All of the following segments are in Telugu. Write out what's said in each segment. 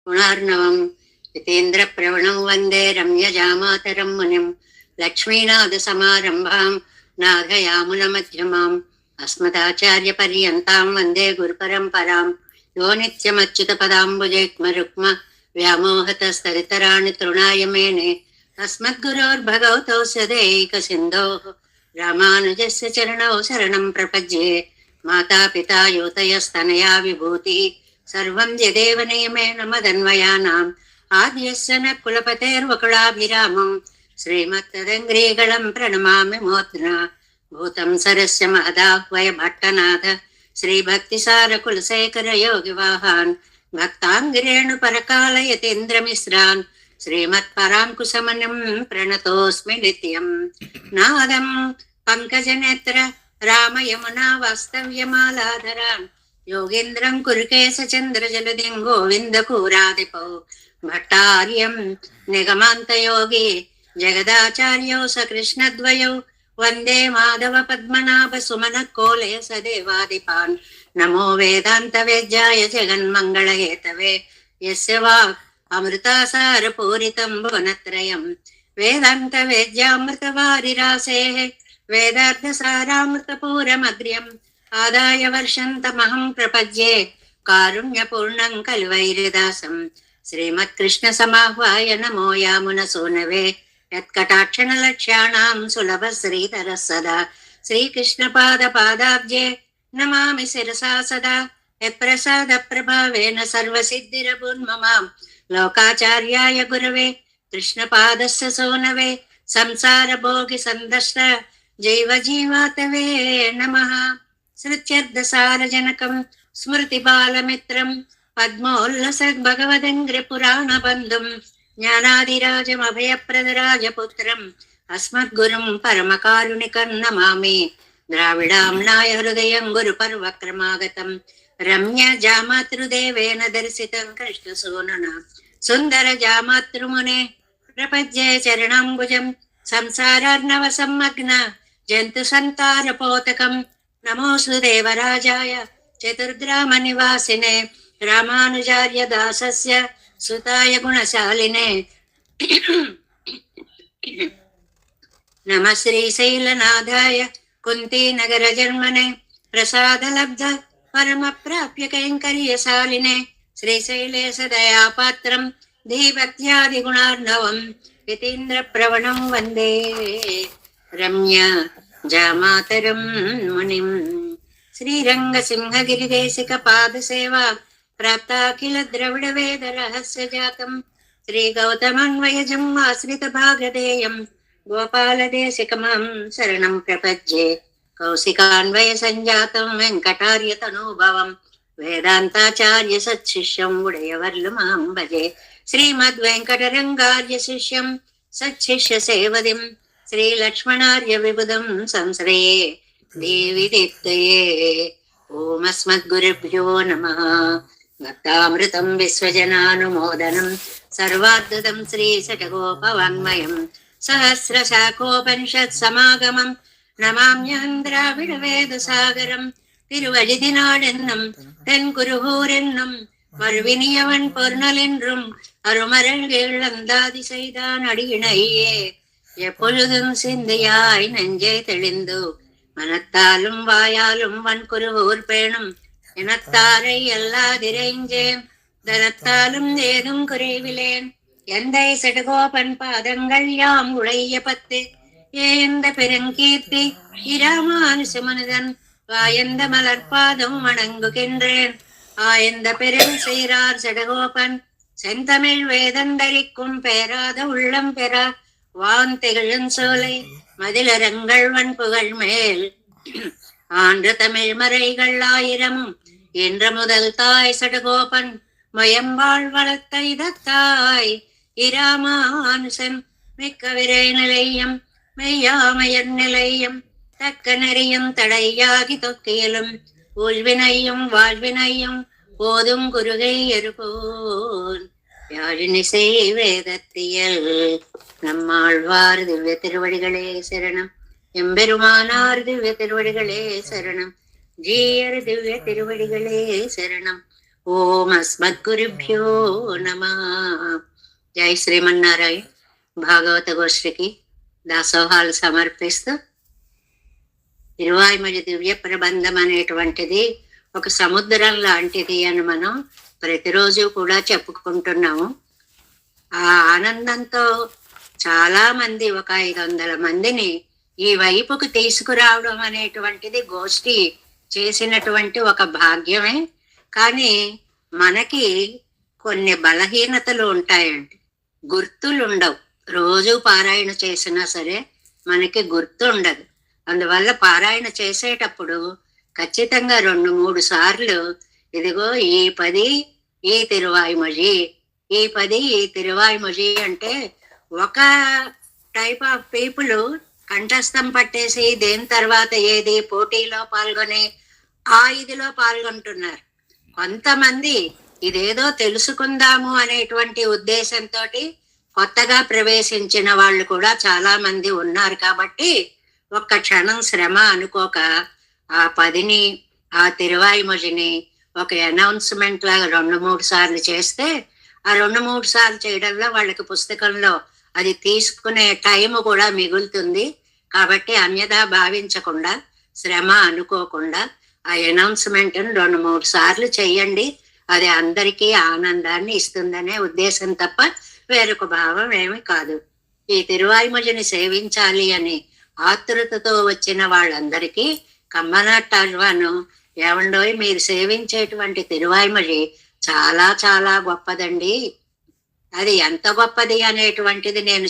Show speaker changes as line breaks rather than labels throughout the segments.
गुणार्णवम् यतीन्द्रप्रवणं वन्दे रम्यजामातरं मुनिं लक्ष्मीनाथसमारम्भां नाथयामुनमध्यमाम् अस्मदाचार्यपर्यन्तां वन्दे गुरुपरम्परां यो नित्यमच्युतपदाम्बुजैक्मरुक्म व्यामोहतस्तरितराणि तृणाय मेने अस्मद्गुरोर्भगवतौ सदैकसिन्धोः रामानुजस्य चरणौ शरणं प्रपद्ये मातापिता योतयस्तनया विभूतिः सर्वं यदेव नियमेन मदन्वयानाम् आद्यस्य न कुलपतेर्वकुलाभिरामं श्रीमत्तदङ्घ्रीगणं प्रणमामि मोद्ना भूतं सरस्य महदाह्वय भट्टनाथ श्रीभक्तिसारकुलशेखरयोगिवाहान् भक्ताङ्गिरेणुपरकालयतीन्द्रमिश्रान् श्रीमत्पराङ्कुशमनिं प्रणतोऽस्मि नित्यं नादं पङ्कजनेत्र रामयमुना वास्तव्यमालाधरान् योगीन्द्रं कुरुकेशचन्द्रजलदिं गोविन्दपूरादिपौ भट्टार्यं निगमान्तयोगी जगदाचार्यौ सकृष्णद्वयौ वन्दे माधव पद्मनाभ सुमनकोले सदेवादिपान् नमो वेदान्तवेद्याय जगन्मङ्गलहेतवे यस्य वाक् अमृतासारपूरितं भुवनत्रयं वेदान्तवेद्यामृतवारिरासेः वेदार्थसारामृतपूरमग्र्यम् आदाय वर्षन्तमहं प्रपद्ये कारुण्यपूर्णं कल्वैर्यदासं श्रीमत्कृष्णसमाह्वाय नमो यामुनसूनवे यत्कटाक्षणलक्ष्याणां सुलभश्रीधरः सदा श्रीकृष्णपादपादाब्जे नमामि शिरसा सदा यत्प्रसादप्रभावेन सर्वसिद्धिरभून्ममां लोकाचार्याय गुरवे कृष्णपादस्य सूनवे संसारभोगिसन्दष्ट जैवजीवातवे नमः। श्रुत्यर्धसारजनकं स्मृतिबालमित्रं पद्मोल्लसद्भगवदङ्घ्रिपुराणबन्धुं ज्ञानादिराजमभयप्रदराजपुत्रम् अस्मद्गुरुं परमकारुणिकं नमामि। द्राविडाम्नाय हृदयं गुरुपर्वक्रमागतं रम्यजामातृदेवेन दर्शितं कृष्णसूनुना सुन्दरजामातृमुने प्रपद्ये चरणाम्बुजं संसारार्णवसम्मग्न जन्तुसन्तारपोतकं नमोऽस्तु देवराजाय चतुर्ग्रामनिवासिने रामानुजार्य दासस्य सुताय गुणशालिने नमः श्रीशैलनाथाय कुन्तीनगरजन्मने प्रसादलब्ध परमप्राप्य कैङ्कर्यशालिने श्रीशैलेशदयापात्रं धीभक्त्यादिगुणार्णवं यतीन्द्रप्रवणं वन्दे रम्य जामातरं मुनिं। श्रीरङ्गसिंहगिरिदेशिकपादसेवा प्राप्ताखिल द्रविडवेदरहस्यजातं श्रीगौतमन्वयजं आश्रितभागधेयं गोपालदेशिकमं शरणं प्रपद्ये कौशिकान्वयसञ्जातं वेङ्कटार्यतनूभवं वेदान्ताचार्य सत्शिष्यं उडयवर्लुमां भजे श्रीमद्वेङ्कटरङ्गार्य शिष्यं सत्शिष्यसेवदिं श्रीलक्ष्मणार्य विबुधं संश्रये देवी दीप्तये। ॐ अस्मद्गुरुभ्यो नमः। भक्तामृतं विश्वजनानुमोदनं सर्वाद्भुतं श्रीशतकोपवाङ्मयं सहस्रशाखोपनिषत्समागमं नमाम्यहं द्राविडवेदसागरं तिरुवழிதினாடென்னும் தென்குருகூரென்னும் மறுவினியவன் பொருணலென்றும் அருமரள்கேழந்தாதி செய்தான் அடியினையே எப்பொழுதும் சிந்தையாய் நெஞ்சே தெளிந்து மனத்தாலும் வாயாலும் வன்குருகூர் பேணும் எனத்தாரை எல்லாதிரைஞ்சேன் தனத்தாலும் ஏதும் குறைவிலேன் எந்தை செடுகோபன் பாதங்கள் யாம் உழைய பத்து ஏந்த பெருங்கீர்த்தி இராமானுசமனுதன் வாயந்த மலர்பாதம் வணங்குகின்றேன் ஆயந்த பெரும் செய்றார் செடகோபன் செந்தமிழ் வேதந்தரிக்கும் பேராத உள்ளம் பெற வான் திகழும் சோலை மதிலரங்கள் வன்புகள் மேல் ஆண்டு தமிழ் மறைகள் ஆயிரமும் என்ற முதல் தாய் சடகோபன் மயம்பாள் வளர்த்த இதத்தாய் இராமானுசன் மிக்க விரை நிலையம் மெய்யாமையர் நிலையம் தக்க நெறியும் தடையாகி தொக்கியலும் ஊழ்வினையும் வாழ்வினையும் போதும் குருகை எருபோன் யாழினிசை வேதத்தியல். நம்மாழ்வார் திவ்ய திருவடிகளே சரணம். எம்பெருமானார் திவ்ய திருவடிகளே சரணம். ஜீயர் திவ்ய திருவடிகளே சரணம். ఓం అస్మద్గురుభ్యో నమః. జై శ్రీమన్నారాయణ. భాగవత గోష్ఠికి దాసోహాలు సమర్పిస్తూ తిరువాయిమలి దివ్య ప్రబంధం అనేటువంటిది ఒక సముద్రం లాంటిది అని మనం ప్రతిరోజు కూడా చెప్పుకుంటున్నాము. ఆ ఆనందంతో చాలా మంది, ఒక 500 మందిని ఈ వైపుకు తీసుకురావడం అనేటువంటిది గోష్ఠి చేసినటువంటి ఒక భాగ్యమే. కానీ మనకి కొన్ని బలహీనతలు ఉంటాయండి, గుర్తులు ఉండవు. రోజు పారాయణ చేసినా సరే మనకి గుర్తు ఉండదు. అందువల్ల పారాయణ చేసేటప్పుడు ఖచ్చితంగా 2-3 సార్లు ఇదిగో ఈ 10 ఈ తిరువాయిమొഴി, ఈ 10 ఈ తిరువాయిమొഴి అంటే ఒక టైప్ ఆఫ్ పీపుల్ కంఠస్థం పట్టేసి దేని తర్వాత ఏది పోటీలో పాల్గొని ఆ ఇదిలో పాల్గొంటున్నారు. కొంతమంది ఇదేదో తెలుసుకుందాము అనేటువంటి ఉద్దేశంతో కొత్తగా ప్రవేశించిన వాళ్ళు కూడా చాలా మంది ఉన్నారు. కాబట్టి ఒక్క క్షణం శ్రమ అనుకోక ఆ 10ని, ఆ తిరువాయిమొഴിని ఒక అనౌన్స్మెంట్ లాగా 2-3 సార్లు చేస్తే ఆ 2-3 సార్లు చేయడంలో వాళ్ళకి పుస్తకంలో అది తీసుకునే టైం కూడా మిగులుతుంది. కాబట్టి అన్యదా భావించకుండా, శ్రమ అనుకోకుండా ఆ అనౌన్స్మెంట్ 2-3 సార్లు చెయ్యండి. అది అందరికీ ఆనందాన్ని ఇస్తుందనే ఉద్దేశం తప్ప వేరొక భావం ఏమి కాదు. ఈ తిరువాయిమొഴിని సేవించాలి అని ఆతృతతో వచ్చిన వాళ్ళందరికీ కమ్మనాటాళ్వాను, ఏమండోయ్ మీరు సేవించేటువంటి తిరువాయిమొഴి చాలా చాలా గొప్పదండి, అది ఎంత గొప్పది అనేటువంటిది నేను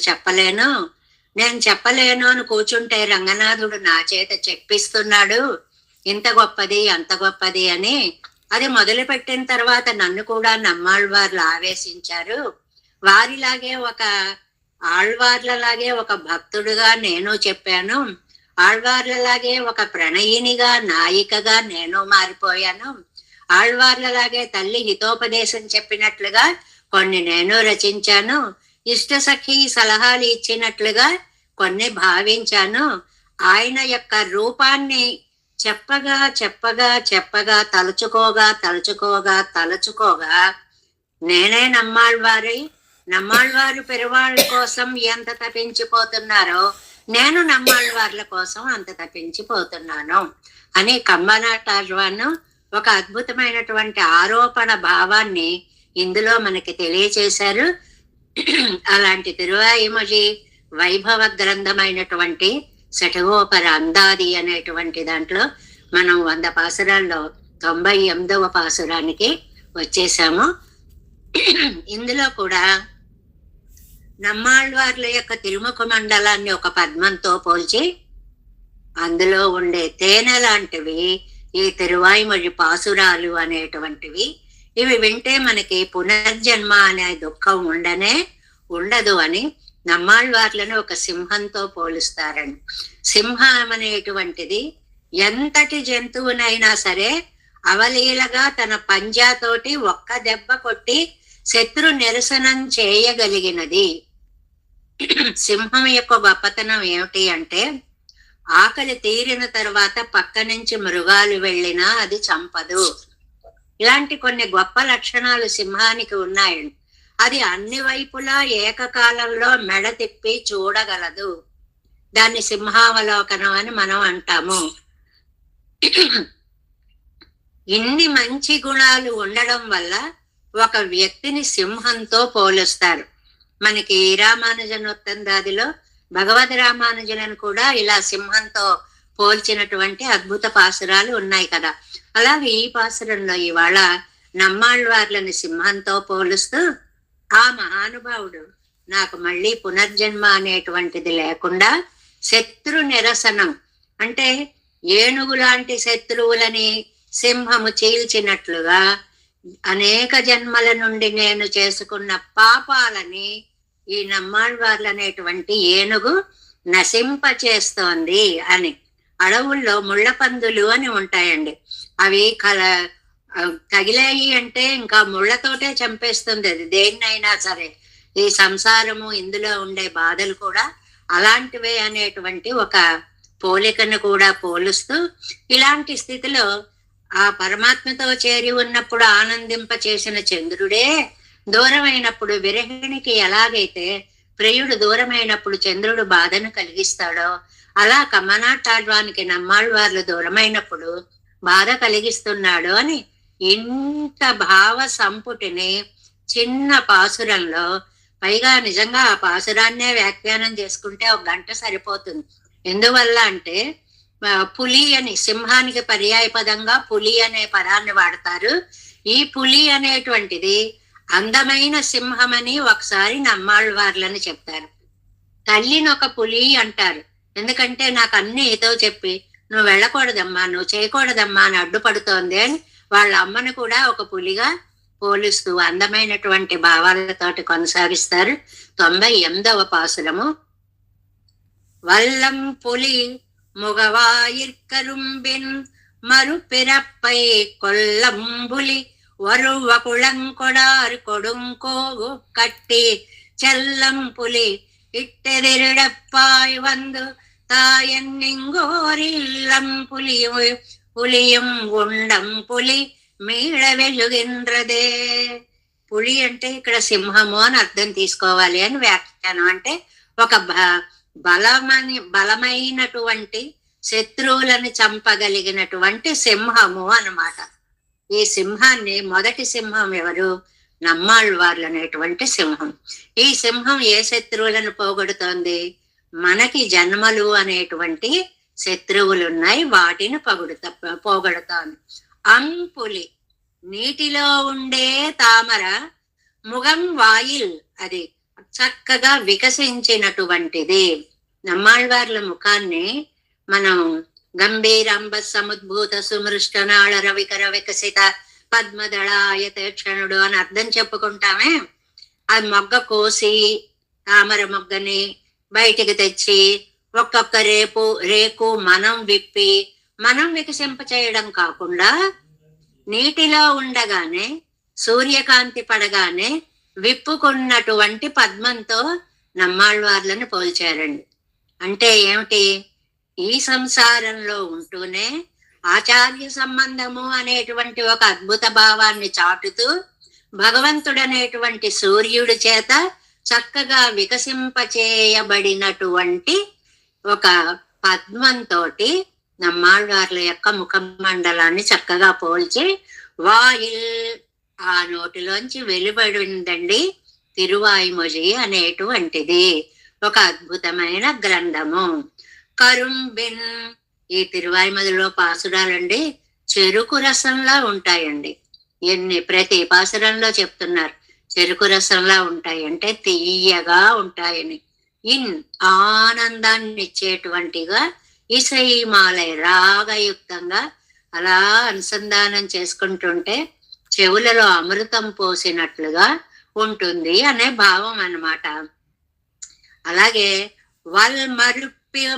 చెప్పలేను అని కూర్చుంటే రంగనాథుడు నా చేత చెప్పిస్తున్నాడు ఇంత గొప్పది అంత గొప్పది అని. అది మొదలుపెట్టిన తర్వాత నన్ను కూడా నమ్మాళ్వార్లు ఆవేశించారు. వారిలాగే ఒక ఆళ్వార్లలాగే ఒక భక్తుడుగా నేను చెప్పాను, ఆళ్వార్లలాగే ఒక ప్రణయినిగా, నాయికగా నేను మారిపోయాను. ఆళ్వార్లలాగే తల్లి హితోపదేశం చెప్పినట్లుగా కొన్ని నేను రచించాను, ఇష్టసఖి సలహాలు ఇచ్చినట్లుగా కొన్ని భావించాను. ఆయన యొక్క రూపాన్ని చెప్పగా చెప్పగా చెప్పగా తలుచుకోగా నేనే నమ్మాళ్వారు పెరువాళ్ళ కోసం ఎంత తప్పించిపోతున్నారో నేను నమ్మాళ్వార్ల కోసం అంత తప్పించిపోతున్నాను అని కమ్మనాటాళ్వాను ఒక అద్భుతమైనటువంటి ఆరోపణ భావాన్ని ఇందులో మనకి తెలియచేశారు. అలాంటి తిరువాయిమొഴి వైభవ గ్రంథమైనటువంటి శఠగోపర అందాది అనేటువంటి దాంట్లో మనం 100 పాసురాల్లో 98వ పాసురానికి వచ్చేసాము. ఇందులో కూడా నమ్మాళ్వార్ల యొక్క తిరుముఖ మండలాన్ని ఒక పద్మంతో పోల్చి అందులో ఉండే తేనె లాంటివి ఈ తిరువాయిమొഴి పాసురాలు అనేటువంటివి. ఇవి వింటే మనకి పునర్జన్మ అనే దుఃఖం ఉండదు అని నమ్మాళ్వార్లను ఒక సింహంతో పోలుస్తారని. సింహం అనేటువంటిది ఎంతటి జంతువునైనా సరే అవలీలగా తన పంజాతోటి ఒక్క దెబ్బ కొట్టి శత్రు నిరసనం చేయగలిగినది. సింహం యొక్క గొప్పతనం ఏమిటి అంటే ఆకలి తీరిన తర్వాత పక్క నుంచి మృగాలు వెళ్ళినా అది చంపదు. ఇలాంటి కొన్ని గొప్ప లక్షణాలు సింహానికి ఉన్నాయండి. అది అన్ని వైపులా ఏకకాలంలో మెడ తిప్పి చూడగలదు. దాన్ని సింహావలోకనం అని మనం అంటాము. ఇన్ని మంచి గుణాలు ఉండడం వల్ల ఒక వ్యక్తిని సింహంతో పోలుస్తారు. మనకి రామానుజనోత్తందాదిలో భగవద్ రామానుజులను కూడా ఇలా సింహంతో పోల్చినటువంటి అద్భుత పాసురాలు ఉన్నాయి కదా. అలాగే ఈ పాసురంలో ఇవాళ నమ్మాళ్వార్లను సింహంతో పోలుస్తూ ఆ మహానుభావుడు నాకు మళ్ళీ పునర్జన్మ అనేటువంటిది లేకుండా శత్రు నిరసనం అంటే ఏనుగు లాంటి శత్రువులని సింహము చీల్చినట్లుగా అనేక జన్మల నుండి నేను చేసుకున్న పాపాలని ఈ నమ్మాళ్వార్లు అనేటువంటి ఏనుగు నశింపచేస్తోంది అని. అడవుల్లో ముళ్ళ పందులు అని ఉంటాయండి, అవి తగిలాయి అంటే ఇంకా ముళ్ళతోటే చంపేస్తుంది అది దేన్నైనా సరే. ఈ సంసారము, ఇందులో ఉండే బాధలు కూడా అలాంటివే అనేటువంటి ఒక పోలికను కూడా పోలుస్తూ ఇలాంటి స్థితిలో ఆ పరమాత్మతో చేరి ఉన్నప్పుడు ఆనందింప చేసిన చంద్రుడే దూరమైనప్పుడు విరహిణికి ఎలాగైతే ప్రియుడు దూరమైనప్పుడు చంద్రుడు బాధను కలిగిస్తాడో, అలా కమ్మనాటాడ్వానికి నమ్మాళ్ళవార్లు దూరమైనప్పుడు బాధ కలిగిస్తున్నాడు అని ఇంత భావ సంపుటిని చిన్న పాసురంలో, పైగా నిజంగా ఆ పాసురాన్నే వ్యాఖ్యానం చేసుకుంటే ఒక గంట సరిపోతుంది. ఎందువల్ల అంటే పులి అని, సింహానికి పర్యాయ పదంగా పులి అనే పదాన్ని వాడతారు. ఈ పులి అనేటువంటిది అందమైన సింహం అని ఒకసారి నమ్మాళ్ళవార్లని చెప్తారు. తల్లిని ఒక పులి అంటారు. ఎందుకంటే నాకు అన్ని ఏదో చెప్పి నువ్వు వెళ్ళకూడదమ్మా, నువ్వు చేయకూడదమ్మా అని అడ్డుపడుతోంది అని వాళ్ళ అమ్మను కూడా ఒక పులిగా పోలుస్తూ అందమైనటువంటి భావాలతోటి కొనసాగిస్తారు. 98వ పాసురము. వల్లం పులి முகவாயிற்கரும்பின் மறுபிறப்பை கொல்லம்புலி ஒருவ குளங்கொடார் கொடுங்கோவு கட்டி செல்லம் புலி இட்டெதிரிடப்பாய் வந்து தாயன் இங்கோரில்லம் புலியும் గుండం పులి మీడ వెలుగింద్రదే. పులి అంటే ఇక్కడ సింహము అని అర్థం తీసుకోవాలి అని వ్యాఖ్యానం. అంటే ఒక బలమైనటువంటి శత్రువులను చంపగలిగినటువంటి సింహము అన్నమాట. ఈ సింహాన్ని, మొదటి సింహం ఎవరు? నమ్మాళ్ళవార్లు అనేటువంటి సింహం. ఈ సింహం ఏ శత్రువులను పోగొడుతోంది? మనకి జన్మలు అనేటువంటి శత్రువులు ఉన్నాయి, వాటిని పోగొడుతోంది. అంపులి నీటిలో ఉండే తామర, ముగం వాయిల్ అది చక్కగా వికసించినటువంటిది. నమ్మాళ్ళవార్ల ముఖాన్ని మనం గంభీరంబ సముద్భూత సుమృష్టనాళ రవికర వికసిత పద్మదళాయత క్షణుడు అని అర్థం చెప్పుకుంటామే. అది మొగ్గ కోసి తామర మొగ్గని బయటికి తెచ్చి ఒక్కొక్క రేకు మనం విప్పి మనం వికసింప చేయడం కాకుండా, నీటిలో ఉండగానే సూర్యకాంతి పడగానే విప్పుకున్నటువంటి పద్మంతో నమ్మాళ్ళవార్లను పోల్చారండి. అంటే ఏమిటి? ఈ సంసారంలో ఉంటూనే ఆచార్య సంబంధము అనేటువంటి ఒక అద్భుత భావాన్ని చాటుతూ భగవంతుడనేటువంటి సూర్యుడి చేత చక్కగా వికసింపచేయబడినటువంటి ఒక పద్మంతో నమ్మాళ్ళవార్ల యొక్క ముఖమండలాన్ని చక్కగా పోల్చి వాయిల్, ఆ నోటిలోంచి వెలువడిందండి తిరువాయిమొഴി అనేటువంటిది. ఒక అద్భుతమైన గ్రంథము. కరుంబిన్, ఈ తిరువాయిమొழிలో పాసురాలండి చెరుకు రసంలా ఉంటాయండి. ప్రతి పాసురంలో చెప్తున్నారు చెరుకు రసంలా ఉంటాయి అంటే తీయగా ఉంటాయని. ఆనందాన్ని ఇచ్చేటువంటిగా ఇసైమాలయ రాగయుక్తంగా అలా అనుసంధానం చేసుకుంటుంటే చెవులలో అమృతం పోసినట్లుగా ఉంటుంది అనే భావం అన్నమాట. అలాగే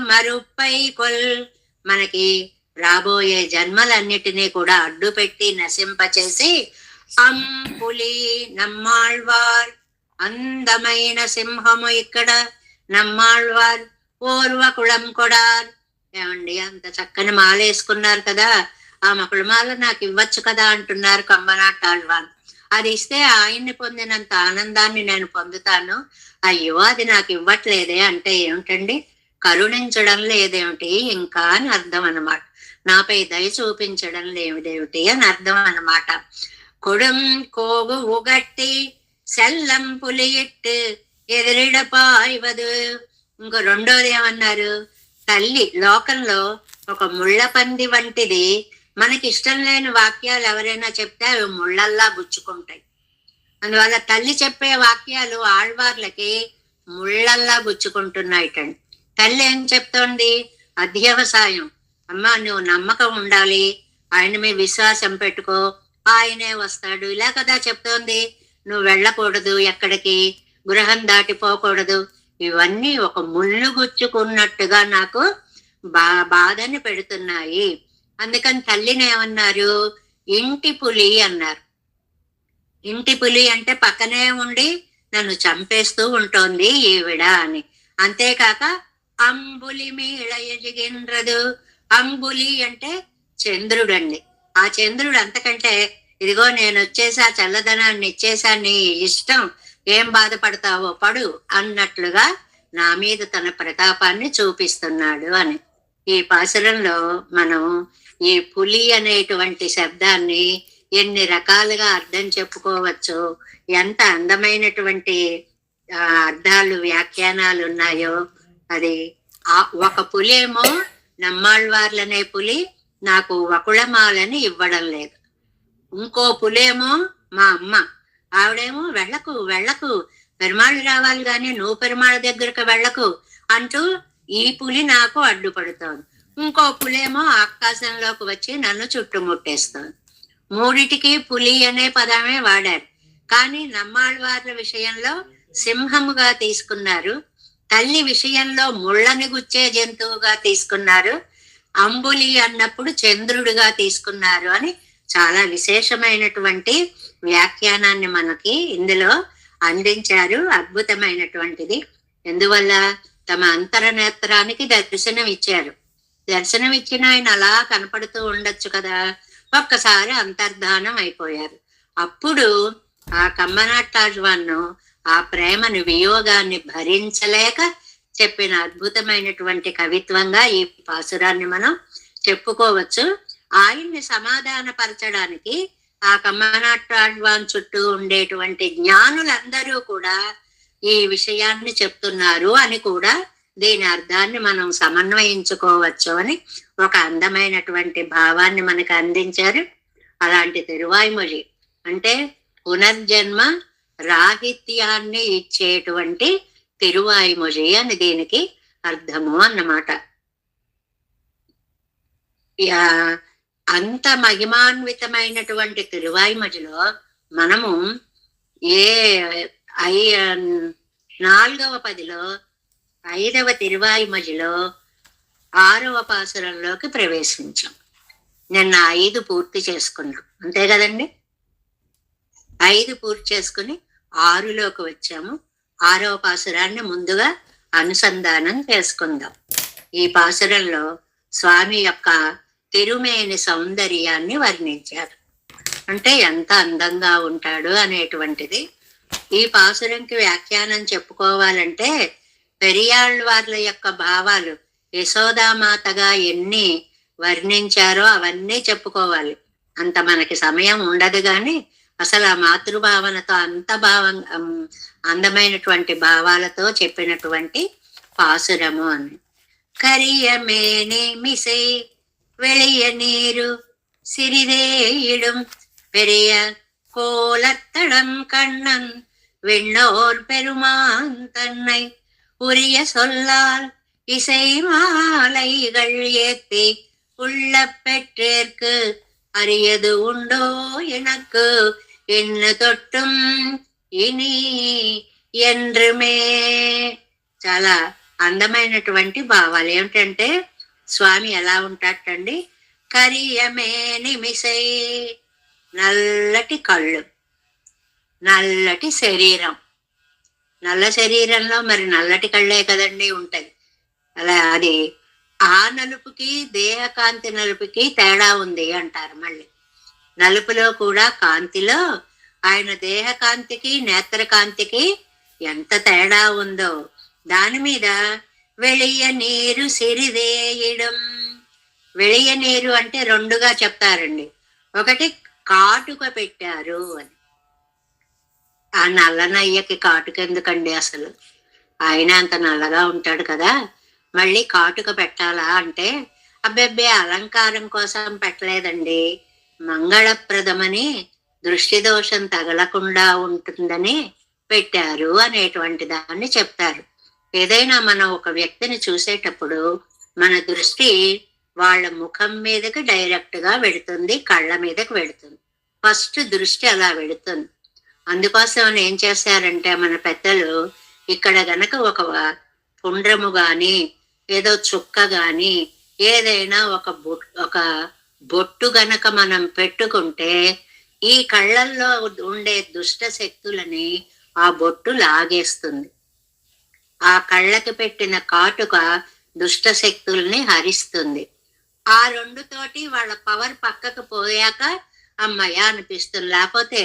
మరుపై మనకి రాబోయే జన్మలన్నిటినీ కూడా అడ్డుపెట్టి నశింపచేసి అంపులి నమ్మాళ్ళవార్, అందమైన సింహము ఇక్కడ నమ్మాళ్ళవార్. ఓర్వ కుళం కొడార్, ఏమండి అంత చక్కని మాల వేసుకున్నారు కదా, ఆ మకుళమాల నాకు ఇవ్వచ్చు కదా అంటున్నారు కమ్మనాటాళ్వాన్. అది ఇస్తే ఆయన్ని పొందినంత ఆనందాన్ని నేను పొందుతాను, అయ్యో అది నాకు ఇవ్వట్లేదే అంటే ఏమిటండి? కరుణించడం లేదేమిటి ఇంకా అని అర్థం అన్నమాట. నాపై దయ చూపించడం లేదేమిటి అని అర్థం అన్నమాట. కొడుం కోగు ఉగట్టి సెల్లం పులియిట్టు ఎదిరిడపాయివదు. ఇంకో రెండోది ఏమన్నారు? తల్లి లోకంలో ఒక ముళ్ళపంది వంటిది. మనకి ఇష్టం లేని వాక్యాలు ఎవరైనా చెప్తే అవి ముళ్ళల్లా గుచ్చుకుంటాయి. అందువల్ల తల్లి చెప్పే వాక్యాలు ఆళ్వార్లకి ముళ్ళల్లా గుచ్చుకుంటున్నాయిటండి. తల్లి ఏం చెప్తోంది? అధ్యవసాయం. అమ్మా నువ్వు నమ్మకం ఉండాలి, ఆయన మీద విశ్వాసం పెట్టుకో, ఆయనే వస్తాడు, ఇలా కదా చెప్తోంది. నువ్వు వెళ్ళకూడదు, ఎక్కడికి గృహం దాటిపోకూడదు. ఇవన్నీ ఒక ముళ్ళు గుచ్చుకున్నట్టుగా నాకు బాధని పెడుతున్నాయి. అందుకని తల్లిని ఏమన్నారు? ఇంటి పులి అన్నారు. ఇంటి పులి అంటే పక్కనే ఉండి నన్ను చంపేస్తూ ఉంటోంది ఈవిడ అని. అంతేకాక అంబులి మీళ ఎజిగిండ్రదు. అంబులి అంటే చంద్రుడండి. ఆ చంద్రుడు అంతకంటే ఇదిగో నేను వచ్చేసా, చల్లదనాన్ని ఇచ్చేసా, నీ ఇష్టం, ఏం బాధపడతావో పడు అన్నట్లుగా నా మీద తన ప్రతాపాన్ని చూపిస్తున్నాడు అని. ఈ పాసురంలో మనం ఈ పులి అనేటువంటి శబ్దాన్ని ఎన్ని రకాలుగా అర్థం చెప్పుకోవచ్చు, ఎంత అందమైనటువంటి అర్థాలు వ్యాఖ్యానాలు ఉన్నాయో. అది ఒక పులేమో నమ్మాళ్ళవార్లనే పులి నాకు వకుళమాలని ఇవ్వడం లేదు, ఇంకో పులేమో మా అమ్మ, ఆవిడేమో వెళ్ళకు వెళ్ళకు, పెరుమాళ్ళు రావాలి గాని నువ్వు పెరుమాళ్ళ దగ్గరకు వెళ్ళకు అంటూ ఈ పులి నాకు అడ్డుపడుతోంది. ఇంకో పులేమో ఆకాశంలోకి వచ్చి నన్ను చుట్టుముట్టేస్తోంది. మూడిటికి పులి అనే పదమే వాడారు, కానీ నమ్మాళ్ళవార్ల విషయంలో సింహముగా తీసుకున్నారు, తల్లి విషయంలో ముళ్ళని గుచ్చే జంతువుగా తీసుకున్నారు, అంబులి అన్నప్పుడు చంద్రుడిగా తీసుకున్నారు అని చాలా విశేషమైనటువంటి వ్యాఖ్యానాన్ని మనకి ఇందులో అందించారు. అద్భుతమైనటువంటిది. ఎందువల్ల తమ అంతరనేత్రానికి దర్శనం ఇచ్చారు. దర్శనం ఇచ్చిన ఆయన అలా కనపడుతూ ఉండొచ్చు కదా, ఒక్కసారి అంతర్ధానం అయిపోయారు. అప్పుడు ఆ కమ్మనాటాజ్వాన్ను ఆ ప్రేమను, వియోగాన్ని భరించలేక చెప్పిన అద్భుతమైనటువంటి కవిత్వంగా ఈ పాసురాన్ని మనం చెప్పుకోవచ్చు. ఆయన్ని సమాధానపరచడానికి ఆ కమ్మనాటాజ్వాన్ చుట్టూ ఉండేటువంటి జ్ఞానులందరూ కూడా ఈ విషయాన్ని చెప్తున్నారు అని కూడా దీని అర్థాన్ని మనం సమన్వయించుకోవచ్చు అని ఒక అందమైనటువంటి భావాన్ని మనకు అందించారు. అలాంటి తిరువాయిమొഴി అంటే పునర్జన్మ రాహిత్యాన్ని ఇచ్చేటువంటి తిరువాయిమొഴి అని దీనికి అర్థము అన్నమాట. అంత మహిమాన్వితమైనటువంటి తిరువాయిమొഴിలో మనము ఏ 4వ పదిలో 5వ తిరువాయిమొഴിలో 6వ పాసురంలోకి ప్రవేశించాం. నిన్న 5 పూర్తి చేసుకున్నాం, అంతే కదండి. 5 పూర్తి చేసుకుని 6లోకి వచ్చాము. 6వ పాసురాన్ని ముందుగా అనుసంధానం చేసుకుందాం. ఈ పాసురంలో స్వామి యొక్క తిరుమేని సౌందర్యాన్ని వర్ణించారు. అంటే ఎంత అందంగా ఉంటాడు అనేటువంటిది. ఈ పాసురంకి వ్యాఖ్యానం చెప్పుకోవాలంటే పెరియాళ్ళవార్ల యొక్క భావాలు యశోదామాతగా ఎన్ని వర్ణించారో అవన్నీ చెప్పుకోవాలి. అంత మనకి సమయం ఉండదు కానీ అసలు ఆ మాతృభావనతో అంత అందమైనటువంటి భావాలతో చెప్పినటువంటి పాసురము అని. కరియమేని మిసై வெளிய நீரு சிறிதேயிடும் பெரிய கோலத்தடம் கண்ணன் விண்ணோர் பெருமான் தன்னை உரிய சொல்லால் இசை மாலைகள் ஏத்தி உள்ள பெற்றேற்கு அரியது உண்டோ எனக்கு ఎన్ను తొట్టుం ఇని ఎండ్రుమే. చాలా అందమైనటువంటి భావాలు. ఏమిటంటే స్వామి ఎలా ఉంటాటండి, కరియమేని మిసై, నల్లటి కళ్ళు, నల్లటి శరీరం. నల్ల శరీరంలో మరి నల్లటి కళ్ళే కదండి ఉంటాయి. అలా అది ఆ నలుపుకి దేహకాంతి నలుపుకి తేడా ఉంది అంటారు. మళ్ళీ నలుపులో కూడా కాంతిలో ఆయన దేహకాంతికి నేత్రకాంతికి ఎంత తేడా ఉందో దాని మీద వెళియ నీరు సిరిదేయడం. వెళియ నీరు అంటే 2గా చెప్తారండి. ఒకటి కాటుక పెట్టారు అని. ఆ నల్లనయ్యకి కాటుక ఎందుకండి అసలు, ఆయన అంత నల్లగా ఉంటాడు కదా, మళ్ళీ కాటుక పెట్టాలా అంటే అబ్బెబ్బే అలంకారం కోసం పెట్టలేదండి, మంగళప్రదమని దృష్టి దోషం తగలకుండా ఉంటుందని పెట్టారు అనేటువంటి దాన్ని చెప్తారు. ఏదైనా మనం ఒక వ్యక్తిని చూసేటప్పుడు మన దృష్టి వాళ్ళ ముఖం మీదకి డైరెక్ట్ గా వెడుతుంది, కళ్ళ మీదకి వెడుతుంది. ఫస్ట్ దృష్టి అలా వెడుతుంది. అందుకోసం ఏం చేశారంటే మన పెద్దలు ఇక్కడ గనక ఒక పుండ్రము గాని ఏదో చుక్క గాని ఏదైనా ఒక బొట్టు గనక మనం పెట్టుకుంటే ఈ కళ్ళల్లో ఉండే దుష్ట శక్తులని ఆ బొట్టు లాగేస్తుంది. ఆ కళ్ళకి పెట్టిన కాటుక దుష్ట శక్తుల్ని హరిస్తుంది. ఆ రెండుతోటి వాళ్ళ పవర్ పక్కకు పోయాక అమ్మయ్య అనిపిస్తుంది. లేకపోతే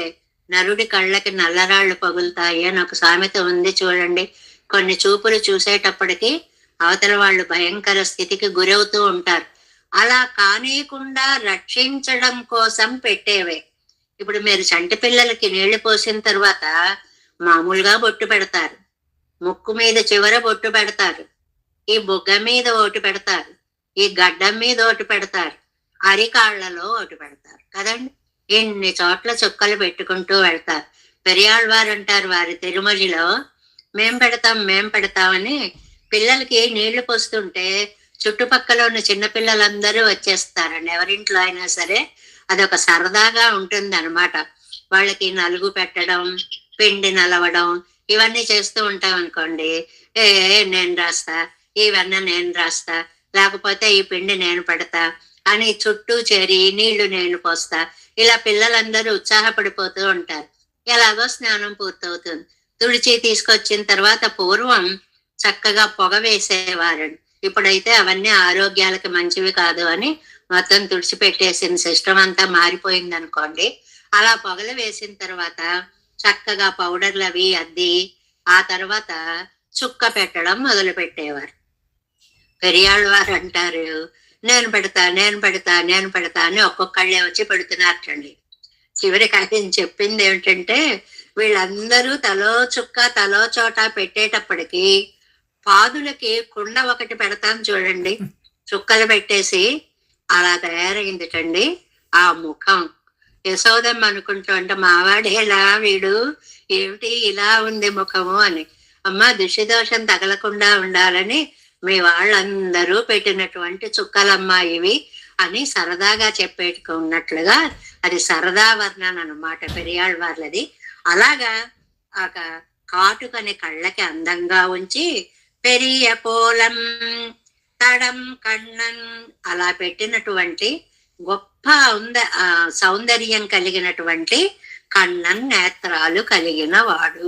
నరుడి కళ్ళకి నల్లరాళ్ళు పగులుతాయి అని ఒక సామెత ఉంది చూడండి. కొన్ని చూపులు చూసేటప్పటికి అవతల వాళ్ళు భయంకర స్థితికి గురవుతూ ఉంటారు. అలా కానీయకుండా రక్షించడం కోసం పెట్టేవే. ఇప్పుడు మీరు చంటి పిల్లలకి నీళ్లు పోసిన తర్వాత మామూలుగా బొట్టు పెడతారు, ముక్కు మీద చివర బొట్టు పెడతారు, ఈ బుగ్గ మీద ఒకటి పెడతారు, ఈ గడ్డం మీద ఒకటి పెడతారు, అరికాళ్లలో ఒకటి పెడతారు కదండి. ఎన్ని చోట్ల చుక్కలు పెట్టుకుంటూ వెళ్తారు. పెరియాళ్వారు అంటారు వారి తిరుమలిలో, మేం పెడతామని పిల్లలకి నీళ్లు పోస్తుంటే చుట్టుపక్కల ఉన్న చిన్నపిల్లలందరూ వచ్చేస్తారండి. ఎవరింట్లో అయినా సరే అదొక సరదాగా ఉంటుంది అనమాట. వాళ్ళకి నలుగు పెట్టడం, పిండి నలవడం ఇవన్నీ చేస్తూ ఉంటాం అనుకోండి. నేను రాస్తా, ఇవన్నీ నేను రాస్తా, లేకపోతే ఈ పిండి నేను పెడతా అని చుట్టూ చేరి నీళ్లు నేను పోస్తా. ఇలా పిల్లలందరూ ఉత్సాహపడిపోతూ ఉంటారు. ఎలాగో స్నానం పూర్తవుతుంది. తుడిచి తీసుకొచ్చిన తర్వాత పూర్వం చక్కగా పొగ వేసేవారండి. ఇప్పుడైతే అవన్నీ ఆరోగ్యాలకు మంచివి కాదు అని మొత్తం తుడిచిపెట్టేసిన సిస్టమ్ అంతా మారిపోయింది అనుకోండి. అలా పొగలు వేసిన తర్వాత చక్కగా పౌడర్లు అవి అద్ది ఆ తర్వాత చుక్క పెట్టడం మొదలు పెట్టేవారు. పెరియాళ్ళవారు అంటారు, నేను పెడతా అని ఒక్కొక్కళ్ళే వచ్చి పెడుతున్నారటండి. చివరికి ఆయన చెప్పింది ఏమిటంటే, వీళ్ళందరూ తలో చుక్క తలో చోట పెట్టేటప్పటికి పాదులకి కుండ ఒకటి పెడతాం చూడండి, చుక్కలు పెట్టేసి అలా తయారైందిటండి ఆ ముఖం. యశోదమ్మ అనుకుంటూ అంటే మావాడేలా వీడు, ఏమిటి ఇలా ఉంది ముఖము అని. అమ్మ దుష్టిదోషం తగలకుండా ఉండాలని మీ వాళ్ళందరూ పెట్టినటువంటి చుక్కలమ్మా ఇవి అని సరదాగా చెప్పేట్టుకున్నట్లుగా అది సరదా వర్ణన అనమాట పెరియాళ్ళవార్లది. అలాగా ఆ కాటుకని కళ్ళకి అందంగా ఉంచి పెరియ పోలం తడం కണ്ണన్ అలా పెట్టినటువంటి గొప్ప సౌందర్యం కలిగినటువంటి కണ്ണన్ నేత్రాలు కలిగిన వాడు.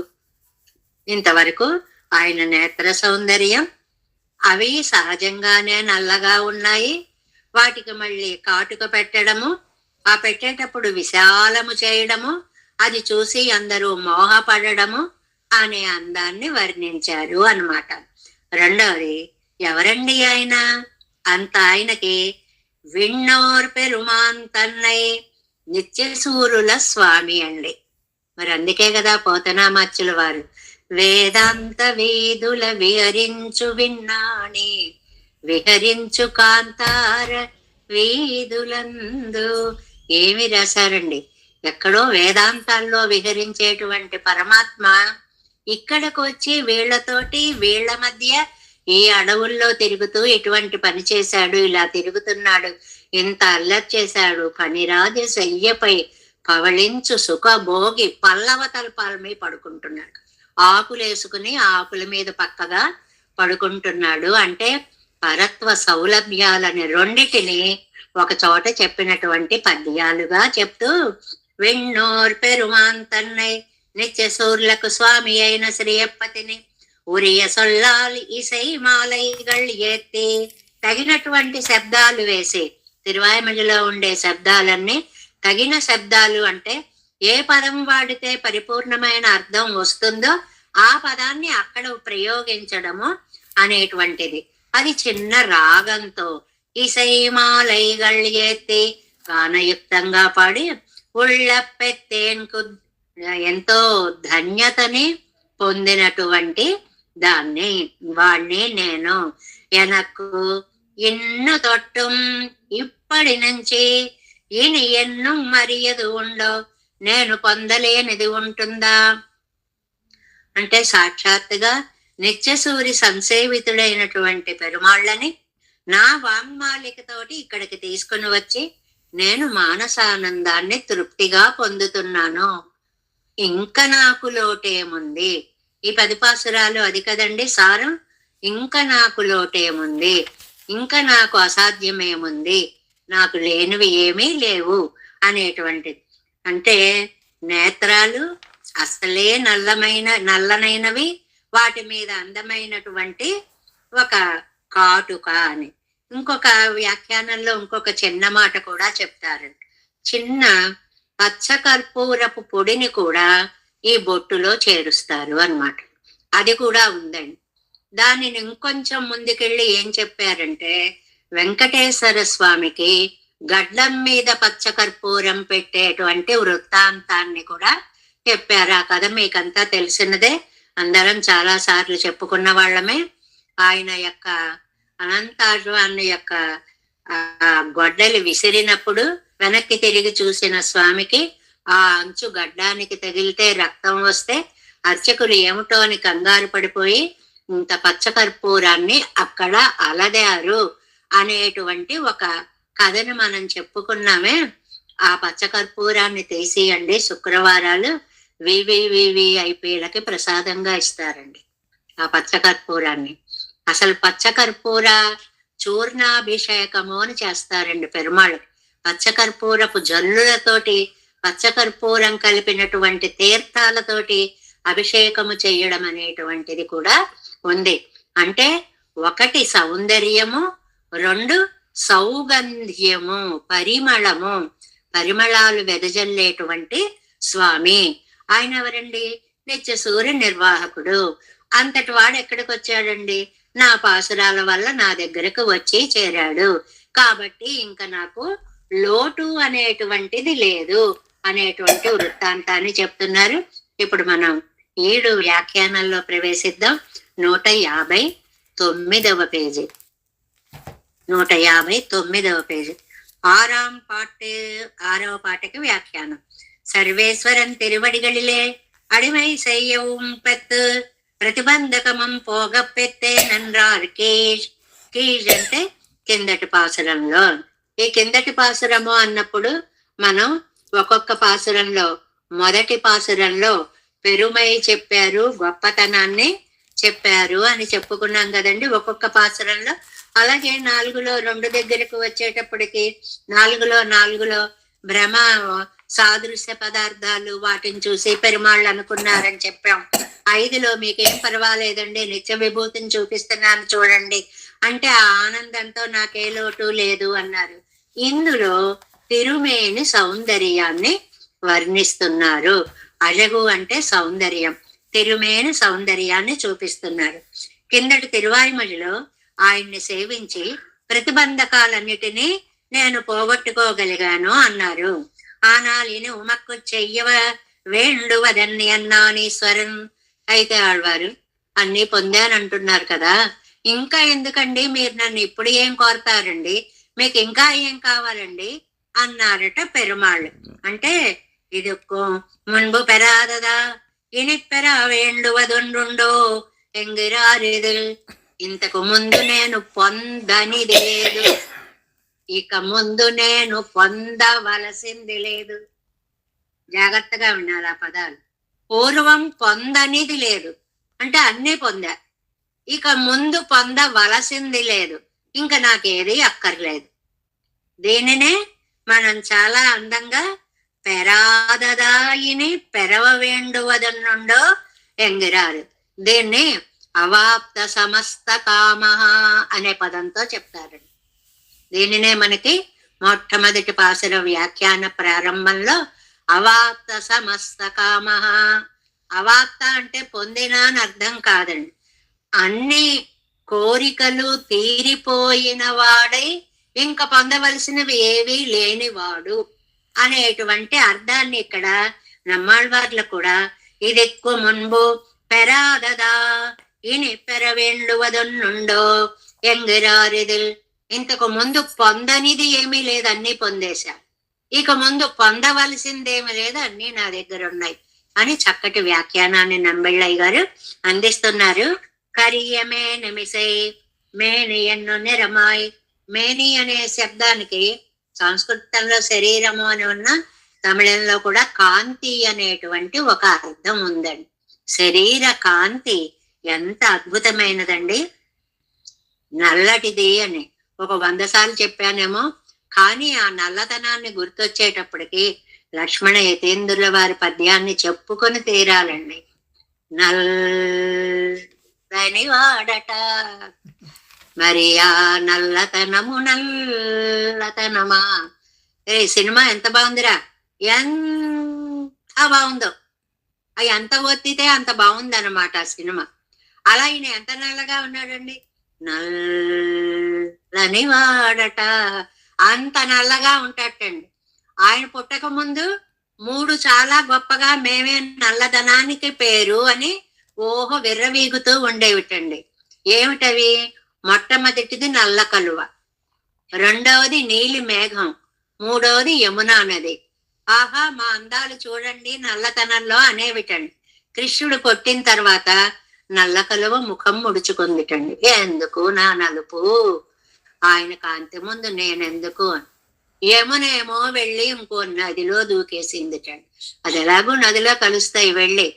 ఇంతవరకు ఆయన నేత్ర సౌందర్యం అవి సహజంగానే నల్లగా ఉన్నాయి. వాటికి మళ్ళీ కాటుక పెట్టడము, ఆ పెట్టేటప్పుడు విశాలము చేయడము, అది చూసి అందరూ మోహపడము అనే అందాన్ని వర్ణించారు అన్నమాట. రెండవది ఎవరండి ఆయన? అంత ఆయనకి విన్నోర్ పెరుమాన్ తన్నై నిత్యసూరుల స్వామి అండి. మరి అందుకే కదా పోతనామాచ్యుల వారు వేదాంత వేదుల విహరించు విన్నాణి విహరించు కాంతార వేదులందు ఏమి రాశారండి. ఎక్కడో వేదాంతాల్లో విహరించేటువంటి పరమాత్మ ఇక్కడికి వచ్చి వీళ్ళ మధ్య ఈ అడవుల్లో తిరుగుతూ ఇటువంటి పని చేశాడు, ఇలా తిరుగుతున్నాడు, ఇంత అల్లరి చేశాడు, పనిరాజు శయ్యపై పవళించు సుఖభోగి పల్లవ తల్పాల మీద పడుకుంటున్నాడు, ఆకులేసుకుని ఆకుల మీద పక్కగా పడుకుంటున్నాడు. అంటే పరత్వ సౌలభ్యాలని రెండిటిని ఒక చోట చెప్పినటువంటి పద్యాలుగా చెప్తూ విన్నోర్ పెరుమాన్ తన్నై నిత్య సూర్లకు స్వామి అయిన శ్రీయప్పతిని ఉరియ సొల్లాలి ఇసై మాలైగళ్ ఎత్తి తగినటువంటి శబ్దాలు వేసి, తిరువాయిమడిలో ఉండే శబ్దాలన్నీ తగిన శబ్దాలు అంటే ఏ పదం వాడితే పరిపూర్ణమైన అర్థం వస్తుందో ఆ పదాన్ని అక్కడ ప్రయోగించడము అనేటువంటిది. అది చిన్న రాగంతో ఇసైమాలైగళ్ ఎత్తి గానయుక్తంగా పాడి ఉళ్ళపెత్తేన్కు ఎంతో ధన్యతని పొందినటువంటి వాణ్ణి నేను ఎనకు ఇన్ను తొట్టుం ఇప్పటి నుంచి ఇని ఎన్ను మరియదు ఉండో నేను పొందలేనిది ఉంటుందా అంటే సాక్షాత్తుగా నిత్యసూరి సంసేవితుడైనటువంటి పెరుమాళ్ళని నా వాంగ్మాలికతోటి ఇక్కడికి తీసుకుని వచ్చి నేను మానసానందాన్ని తృప్తిగా పొందుతున్నాను. ఇంకా నాకు లోటేముంది? ఈ 10 పాసురాలు అది కదండి సారం. ఇంకా నాకు లోటేముంది, ఇంకా నాకు అసాధ్యమేముంది, నాకు లేనివి ఏమీ లేవు అనేటువంటిది. అంటే నేత్రాలు అసలే నల్లనైనవి, వాటి మీద అందమైనటువంటి ఒక కాటుక అని. ఇంకొక వ్యాఖ్యానంలో ఇంకొక చిన్న మాట కూడా చెప్తారు. చిన్న పచ్చకర్పూరపు పొడిని కూడా ఈ బొట్టులో చేరుస్తారు అన్నమాట. అది కూడా ఉందండి. దానిని ఇంకొంచెం ముందుకెళ్ళి ఏం చెప్పారంటే, వెంకటేశ్వర స్వామికి గడ్డం మీద పచ్చకర్పూరం పెట్టేటువంటి వృత్తాంతాన్ని కూడా చెప్పారు. ఆ కథ మీకంతా తెలిసినదే, అందరం చాలా సార్లు చెప్పుకున్న వాళ్ళమే. ఆయన యొక్క అనంతాశ్వాన్ని యొక్క గొడ్డలి విసిరినప్పుడు వెనక్కి తిరిగి చూసిన స్వామికి ఆ అంచు గడ్డానికి తగిలితే రక్తం వస్తే అర్చకులు ఏమిటో అని కంగారు పడిపోయి ఇంత పచ్చకర్పూరాన్ని అక్కడ అలదారు అనేటువంటి ఒక కథను మనం చెప్పుకున్నామే. ఆ పచ్చకర్పూరాన్ని తీసియండి, శుక్రవారాలు వివిఐపీలకి ప్రసాదంగా ఇస్తారండి ఆ పచ్చకర్పూరాన్ని. అసలు పచ్చకర్పూర చూర్ణాభిషేకము అని చేస్తారండి పెరుమాళ్. పచ్చకర్పూరపు జల్లులతోటి పచ్చకర్పూరం కలిపినటువంటి తీర్థాలతోటి అభిషేకము చేయడం అనేటువంటిది కూడా ఉంది. అంటే ఒకటి సౌందర్యము, రెండు సౌగంధ్యము, పరిమళము, పరిమళాలు వెదజల్లేటువంటి స్వామి. ఆయన ఎవరండి? నిత్య సూర్య నిర్వాహకుడు. అంతటి వాడు ఎక్కడికి వచ్చాడండి? నా పాసురాల వల్ల నా దగ్గరకు వచ్చి చేరాడు కాబట్టి ఇంకా నాకు లోటు అనేటువంటిది లేదు అనేటువంటి వృత్తాంతాన్ని చెప్తున్నారు. ఇప్పుడు మనం 7 వ్యాఖ్యానంలో ప్రవేశిద్దాం. 159వ పేజీ, 159వ పేజీ, 6వ పాటకి వ్యాఖ్యానం. சர்வேஸ்வரன் திருவடிகளிலே அடிமை செய்யவும் பெத்து ప్రతిబంధకమం పోగ పెట్టే నన్రారు కీజ్. కీజ్ అంటే కిందటి పాసురంలో. ఈ కిందటి పాసురము అన్నప్పుడు మనం ఒక్కొక్క పాసురంలో, మొదటి పాసురంలో పెరుమై చెప్పారు, గొప్పతనాన్ని చెప్పారు అని చెప్పుకున్నాం కదండి ఒక్కొక్క పాసురంలో. అలాగే 4లో 2 దగ్గరకు వచ్చేటప్పటికి 4లో భ్రమ సాదృశ్య పదార్థాలు వాటిని చూసి పెరుమాళ్ళు అనుకున్నారని చెప్పాం. 5లో మీకేం పర్వాలేదండి, నిత్య విభూతిని చూపిస్తున్నాను చూడండి అంటే ఆ ఆనందంతో నాకే లోటు లేదు అన్నారు. ఇందులో తిరుమేని సౌందర్యాన్ని వర్ణిస్తున్నారు. అழగు అంటే సౌందర్యం, తిరుమేని సౌందర్యాన్ని చూపిస్తున్నారు. కిందటి తిరువాయిమడిలో ఆయన్ని సేవించి ప్రతిబంధకాలన్నిటినీ నేను పోగొట్టుకోగలిగాను అన్నారు. ఆనాలిని ఉమక్కు చెయ్యవ వేండువదన్ని అన్నానీశ్వరన్. అయితే ఆళ్వారు అన్ని పొందానంటున్నారు కదా, ఇంకా ఎందుకండి మీరు నన్ను ఇప్పుడు ఏం కోరతారండి, మీకు ఇంకా ఏం కావాలండి అన్నారట పెరుమాళ్ళు. అంటే ఇది మున్పు పెరాదదా ఇని పెరా వేండువదుండుండో ఎంగిరారిదు. ఇంతకు ముందు నేను పొందనిది లేదు, ఇక ముందు నేను పొందవలసింది లేదు. జాగ్రత్తగా వినాలి ఆ పదాలు. పూర్వం పొందనిది లేదు అంటే అన్నీ పొందా, ఇక ముందు పొందవలసింది లేదు, ఇంకా నాకేది అక్కర్లేదు. దీనినే మనం చాలా అందంగా పెరాదదాయిని పెరవ వేండువదన్నుండో ఎంగిరారు, దీన్ని అవాప్త సమస్త కామ అనే పదంతో చెప్తారండి. దీనినే మనకి మొట్టమొదటి పాసుర వ్యాఖ్యాన ప్రారంభంలో అవాప్త సమస్త కామ. అవాప్త అంటే పొందిన అని అర్థం కాదండి, అన్ని కోరికలు తీరిపోయిన వాడై ఇంకా పొందవలసినవి ఏవీ లేనివాడు అనేటువంటి అర్థాన్ని ఇక్కడ నమ్మాళ్వార్లు కూడా ఇది ఎక్కువ మున్పు పెరాదదా ఇని పెరవేండువదన్నుండో ఎంగిరారిదిల్. ఇంతకు ముందు పొందనిది ఏమీ లేదు, అన్ని పొందేశా, ఇక ముందు పొందవలసిందేమీ లేదు, అన్ని నా దగ్గర ఉన్నాయి అని చక్కటి వ్యాఖ్యానాన్ని నంబెళ్ళయ్య గారు అందిస్తున్నారు. కరియమే నిమిసై మేని ఎన్ను నిరమాయ్. మేని అనే శబ్దానికి సంస్కృతంలో శరీరము అని ఉన్న, తమిళంలో కూడా కాంతి అనేటువంటి ఒక అర్థం ఉందండి. శరీర కాంతి ఎంత అద్భుతమైనదండి, నల్లటిది అని ఒక 100 సార్లు చెప్పానేమో, కానీ ఆ నల్లతనాన్ని గుర్తొచ్చేటప్పటికి లక్ష్మణ యతీంద్రుల వారి పద్యాన్ని చెప్పుకొని తీరాలండి. నల్లని వాడట మరి ఆ నల్లతనము నల్లతనమా. సినిమా ఎంత బాగుందిరా, ఎంత బాగుందో. అవి ఎంత ఒత్తితే అంత బాగుంది అనమాట ఆ సినిమా. అలా ఈయన ఎంత నల్లగా ఉన్నాడండి, నల్లని వాడట, అంత నల్లగా ఉంటాటండి. ఆయన పుట్టక ముందు 3 చాలా గొప్పగా మేమే నల్లదనానికి పేరు అని ఓహో విర్రవీగుతూ ఉండేవిటండి. ఏమిటవి? మొట్టమొదటిది నల్ల కలువ, రెండవది నీలి మేఘం, మూడవది యమునా నది. ఆహా మా అందాలు చూడండి నల్లతనంలో అనేవిటండి. కృష్ణుడు కొట్టిన తర్వాత నల్ల కలువ ముఖం ముడుచుకుందిటండి. ఎందుకు నా నలుపు, ఆయన కాంతి ముందు నేనెందుకు. యమునేమో వెళ్ళి ఇంకో నదిలో దూకేసిందిటండి. అది ఎలాగో నదిలో కలుస్తాయి, వెళ్ళి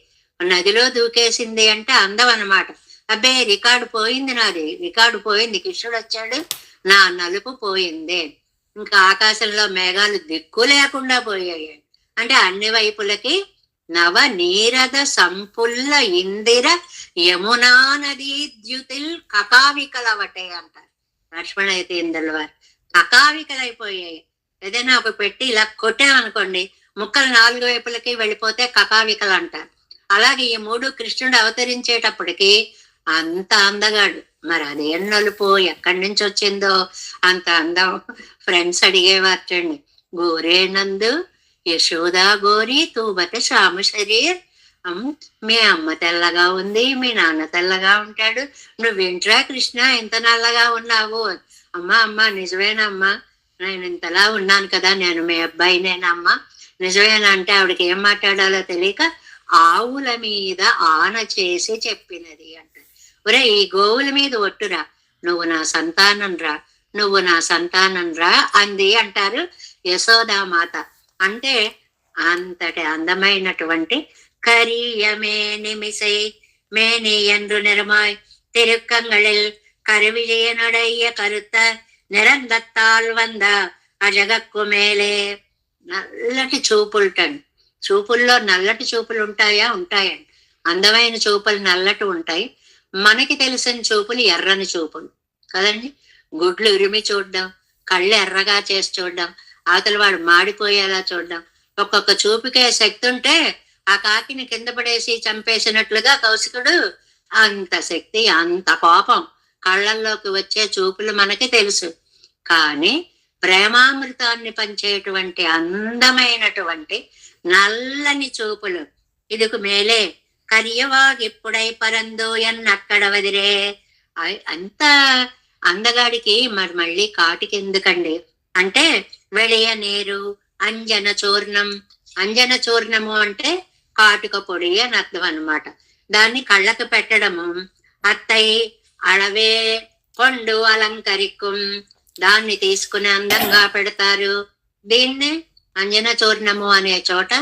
నదిలో దూకేసింది అంటే అందం అనమాట. అబ్బే రికార్డు పోయింది, నాది రికార్డు పోయింది, కృష్ణుడు వచ్చాడు, నా నలుపు పోయింది. ఇంకా ఆకాశంలో మేఘాలు దిక్కు లేకుండా పోయాయి. అంటే అన్ని వైపులకి నవ నీరద సంపుల్ల ఇందిర యమునా నదీ ద్యుతిల్ కకావికలవటే అంటారు లక్ష్మణ యతీంద్రుల వారు. కకావికలైపోయాయి. ఏదైనా ఒక పెట్టి ఇలా కొట్టామనుకోండి, ముక్కలు 4 వైపులకి వెళ్ళిపోతే కకావికలు అంటారు. అలాగే ఈ 3 కృష్ణుడు అవతరించేటప్పటికి అంత అందగాడు. మరి అదేం నలుపు ఎక్కడి నుంచి వచ్చిందో అంత అందం. ఫ్రెండ్స్ అడిగేవారటండి, గోరేనందు యశోదా గోరి తూబత శ్యామ శరీర్, మీ అమ్మ తెల్లగా ఉంది, మీ నాన్న తెల్లగా ఉంటాడు, నువ్వేంట్రా కృష్ణ ఇంత నల్లగా ఉన్నావు. అమ్మ నిజమేనమ్మా, నేను ఇంతలా ఉన్నాను కదా, నేను మీ అబ్బాయినేనమ్మా, నిజమేనా అంటే ఆవిడకి ఏం మాట్లాడాలో తెలియక ఆవుల మీద ఆన చేసి చెప్పినది అంటారు. ఒరే ఈ గోవుల మీద ఒట్టురా, నువ్వు నా సంతానం రా, నువ్వు నా సంతానం రా అంది అంటారు యశోదామాత. అంటే అంతటి అందమైనటువంటి కరియమే నిమిసై మేని என்று நிறமாய் திருக்கங்களில் கருவிஜயனுடைய கருத்த నిరందత్తాల్ వంద అజగక్కు మేలే. నల్లటి చూపులుటండి, చూపుల్లో నల్లటి చూపులు ఉంటాయా? ఉంటాయండి. అందమైన చూపులు నల్లటి ఉంటాయి. మనకి తెలిసిన చూపులు ఎర్రని చూపులు కదండి. గుడ్లు ఉరిమి చూడడం, కళ్ళు ఎర్రగా చేసి చూడడం, అవతల వాడు మాడిపోయేలా చూడడం. ఒక్కొక్క చూపుకే శక్తి ఉంటే ఆ కాకిని కింద పడేసి చంపేసినట్లుగా కౌశికుడు అంత శక్తి, అంత కోపం కళ్ళల్లోకి వచ్చే చూపులు మనకి తెలుసు. కానీ ప్రేమామృతాన్ని పంచేటువంటి అందమైనటువంటి నల్లని చూపులు ఇదికు మేలే కరియవాగిప్పుడై పరందో ఎన్నక్కడ వదిరే. అంత అందగాడికి మరి మళ్ళీ కాటికి ఎందుకండి అంటే వెళియ నీరు అంజన చూర్ణం. అంజన చూర్ణము అంటే కాటుక పొడి అని అర్థం అనమాట. దాన్ని కళ్ళకు పెట్టడము. అత్తై అడవే కొండు అలంకరిక్కుం, దాన్ని తీసుకుని అందంగా పెడతారు. దీన్ని అంజన చూర్ణము అనే చోట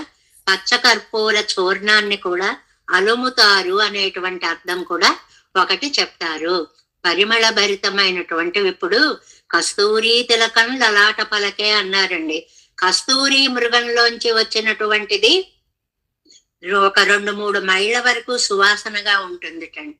పచ్చకర్పూర చూర్ణాన్ని కూడా అలుముతారు అనేటువంటి అర్థం కూడా ఒకటి చెప్తారు. పరిమళ భరితమైనటువంటివి. ఇప్పుడు కస్తూరి తిలకం లలాట పలకే అన్నారండి. కస్తూరి మృగంలోంచి వచ్చినటువంటిది ఒక 2-3 మైళ్ళ వరకు సువాసనగా ఉంటుందిటండి.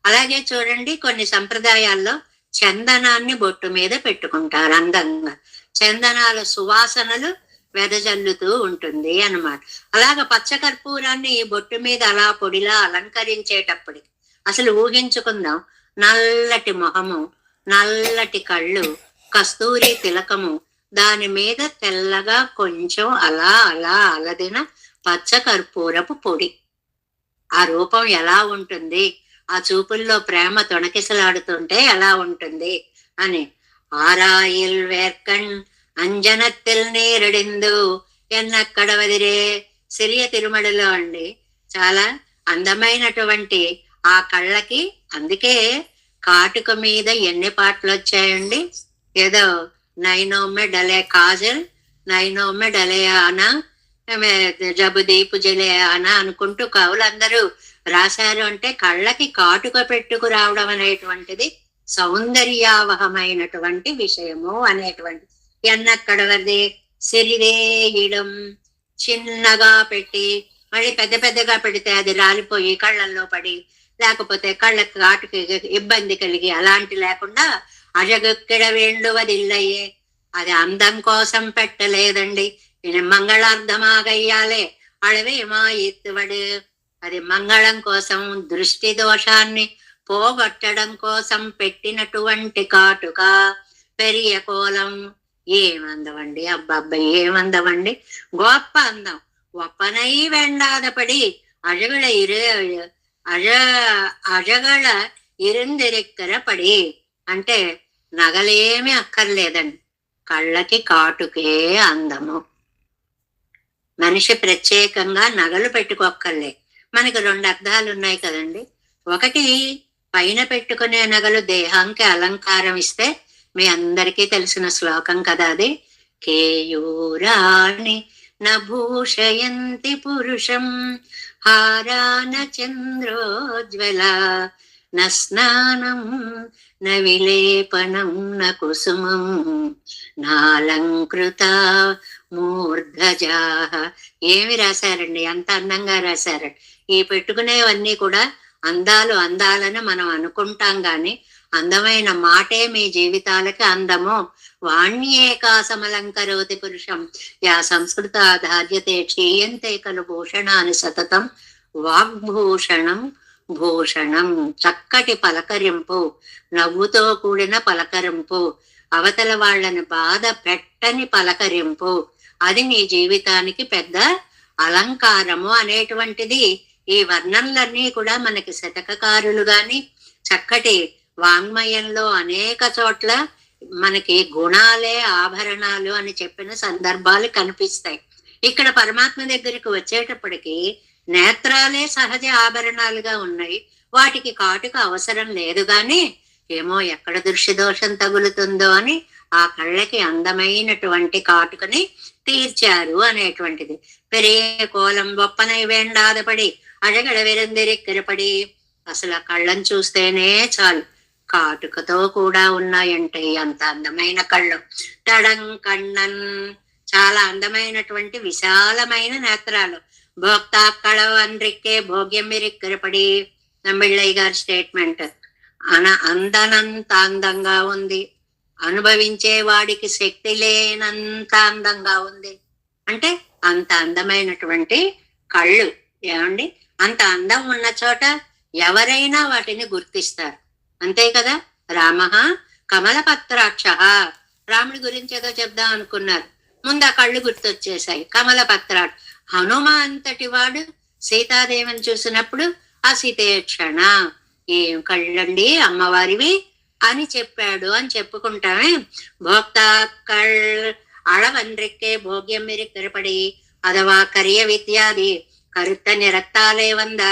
అలాగే చూడండి కొన్ని సంప్రదాయాల్లో చందనాన్ని బొట్టు మీద పెట్టుకుంటారు అందంగా. చందనాల సువాసనలు వెదజల్లుతూ ఉంటుంది అన్నమాట. అలాగ పచ్చకర్పూరాన్ని బొట్టు మీద అలా పొడిలా అలంకరించేటప్పటికి అసలు ఊహించుకుందాం, నల్లటి మొహము, నల్లటి కళ్ళు, కస్తూరి తిలకము, దాని మీద తెల్లగా కొంచెం అలా అలా అలదిన పచ్చకర్పూరపు పొడి. ఆ రూపం ఎలా ఉంటుంది, ఆ చూపుల్లో ప్రేమ తొణకిసలాడుతుంటే ఎలా ఉంటుంది అని. ఆరాయిల్ వేర్కణ్ అంజనత్తిల్ నీరడిందు ఎన్నక్కడ వదిరే. సిరియ తిరుమలలో అండి చాలా అందమైనటువంటి ఆ కళ్ళకి, అందుకే కాటుక మీద ఎన్ని పాటలు వచ్చాయండి. ఏదో నైనోమె డలే కాజల్, నైనోమె డలే ఆనా, జబుదీపు జలే ఆనా అనుకుంటూ కవులందరూ రాశారు. అంటే కళ్ళకి కాటుక పెట్టుకు రావడం అనేటువంటిది సౌందర్యావహమైనటువంటి విషయము అనేటువంటి. ఎన్నక్కడ వరది సిరివేయడం, చిన్నగా పెట్టి మళ్ళీ పెద్ద పెద్దగా పెడితే అది రాలిపోయి కళ్ళల్లో పడి లేకపోతే కళ్ళకి కాటుకి ఇబ్బంది కలిగి అలాంటి లేకుండా అజగొక్కిడ వేండువదిల్లయ్యే, అది అందం కోసం పెట్టలేదండి. మంగళార్థమాగయ్యాలే అడవే మా ఎత్తువడు, అది మంగళం కోసం దృష్టి దోషాన్ని పోగొట్టడం కోసం పెట్టినటువంటి కాటుక పెరియ కోలం. ఏమందమండి, అబ్బబ్బా ఏమందమండి, గొప్ప అందం. ఒప్పనై వెండాదపడి అజగళ అజగళ ఇరుందిరెక్కర పడి, అంటే నగలేమి అక్కర్లేదండి, కళ్ళకి కాటుకే అందము. మనిషి ప్రత్యేకంగా నగలు పెట్టుకోక్కర్లే. మనకి 2 అర్థాలు ఉన్నాయి కదండి. ఒకటి, పైన పెట్టుకునే నగలు దేహానికి అలంకారం ఇస్తే, మీ అందరికీ తెలిసిన శ్లోకం కదా అది, కేయూరాణి నభూషయంతి పురుషం హారాన చంద్రోజ్వల న స్నానం న విలేపనం న కుసుమం నాలంకృత మూర్ధజా. ఏమి రాశారండి, అంత అందంగా రాశారండి. ఈ పెట్టుకునేవన్నీ కూడా అందాలు అందాలని మనం అనుకుంటాం గాని, అందమైన మాటే మీ జీవితాలకి అందము. వాణ్యేకాసమలంకరోతి పురుషం యా సంస్కృత ధార్యతే క్షీయంతే కలు భూషణాన్ని సతతం. వాగ్భూషణం భూషణం, చక్కటి పలకరింపు, నవ్వుతో కూడిన పలకరింపు, అవతల వాళ్ళని బాధ పెట్టని పలకరింపు, అది నీ జీవితానికి పెద్ద అలంకారము అనేటువంటిది. ఈ వర్ణనలన్నీ కూడా మనకి శతకకారులు గాని చక్కటి వాంగ్మయంలో అనేక చోట్ల మనకి గుణాలే ఆభరణాలు అని చెప్పిన సందర్భాలు కనిపిస్తాయి. ఇక్కడ పరమాత్మ దగ్గరికి వచ్చేటప్పటికి నేత్రాలే సహజ ఆభరణాలుగా ఉన్నాయి, వాటికి కాటుక అవసరం లేదు. గాని ఏమో ఎక్కడ దృష్టి దోషం తగులుతుందో అని ఆ కళ్ళకి అందమైనటువంటి కాటుకని తీర్చారు అనేటువంటిది. పెరిగే కోలం ఒప్పనై వేండాదపడి అజగడ విరందిరిక్కిరపడి, అసలు ఆ కళ్ళని చూస్తేనే చాలు, కాటుకతో కూడా ఉన్నాయంటే అంత అందమైన కళ్ళు. తడం కണ്ണన్, చాలా అందమైనటువంటి విశాలమైన నేత్రాలు. భోక్తా కళవన్రిక్కే భోగ్యం మిరిక్కిరపడి, నమ్మిళ్ళయ్య గారి స్టేట్మెంట్. అందనంత అందంగా ఉంది, అనుభవించే వాడికి శక్తి లేనంత అందంగా ఉంది. అంటే అంత అందమైనటువంటి కళ్ళు. ఏమండి, అంత అందం ఉన్న చోట ఎవరైనా వాటిని గుర్తిస్తారు, అంతే కదా. రామ కమలపత్రాక్ష, రాముడి గురించి ఏదో చెప్దాం అనుకున్నారు, ముందు ఆ కళ్ళు గుర్తొచ్చేసాయి. కమలపత్రాక్ష, హనుమ అంతటి వాడు సీతాదేవిని చూసినప్పుడు అసితేక్షణ, ఏం కళ్ళండి అమ్మవారివి అని చెప్పాడు అని చెప్పుకుంటామే. భోక్తా కళ్ అళవన్రిక్కే భోగ్యం మిరిక్కిరపడి, అథవా కరియ విద్యాది కరుత్త నిరక్తాలే వంద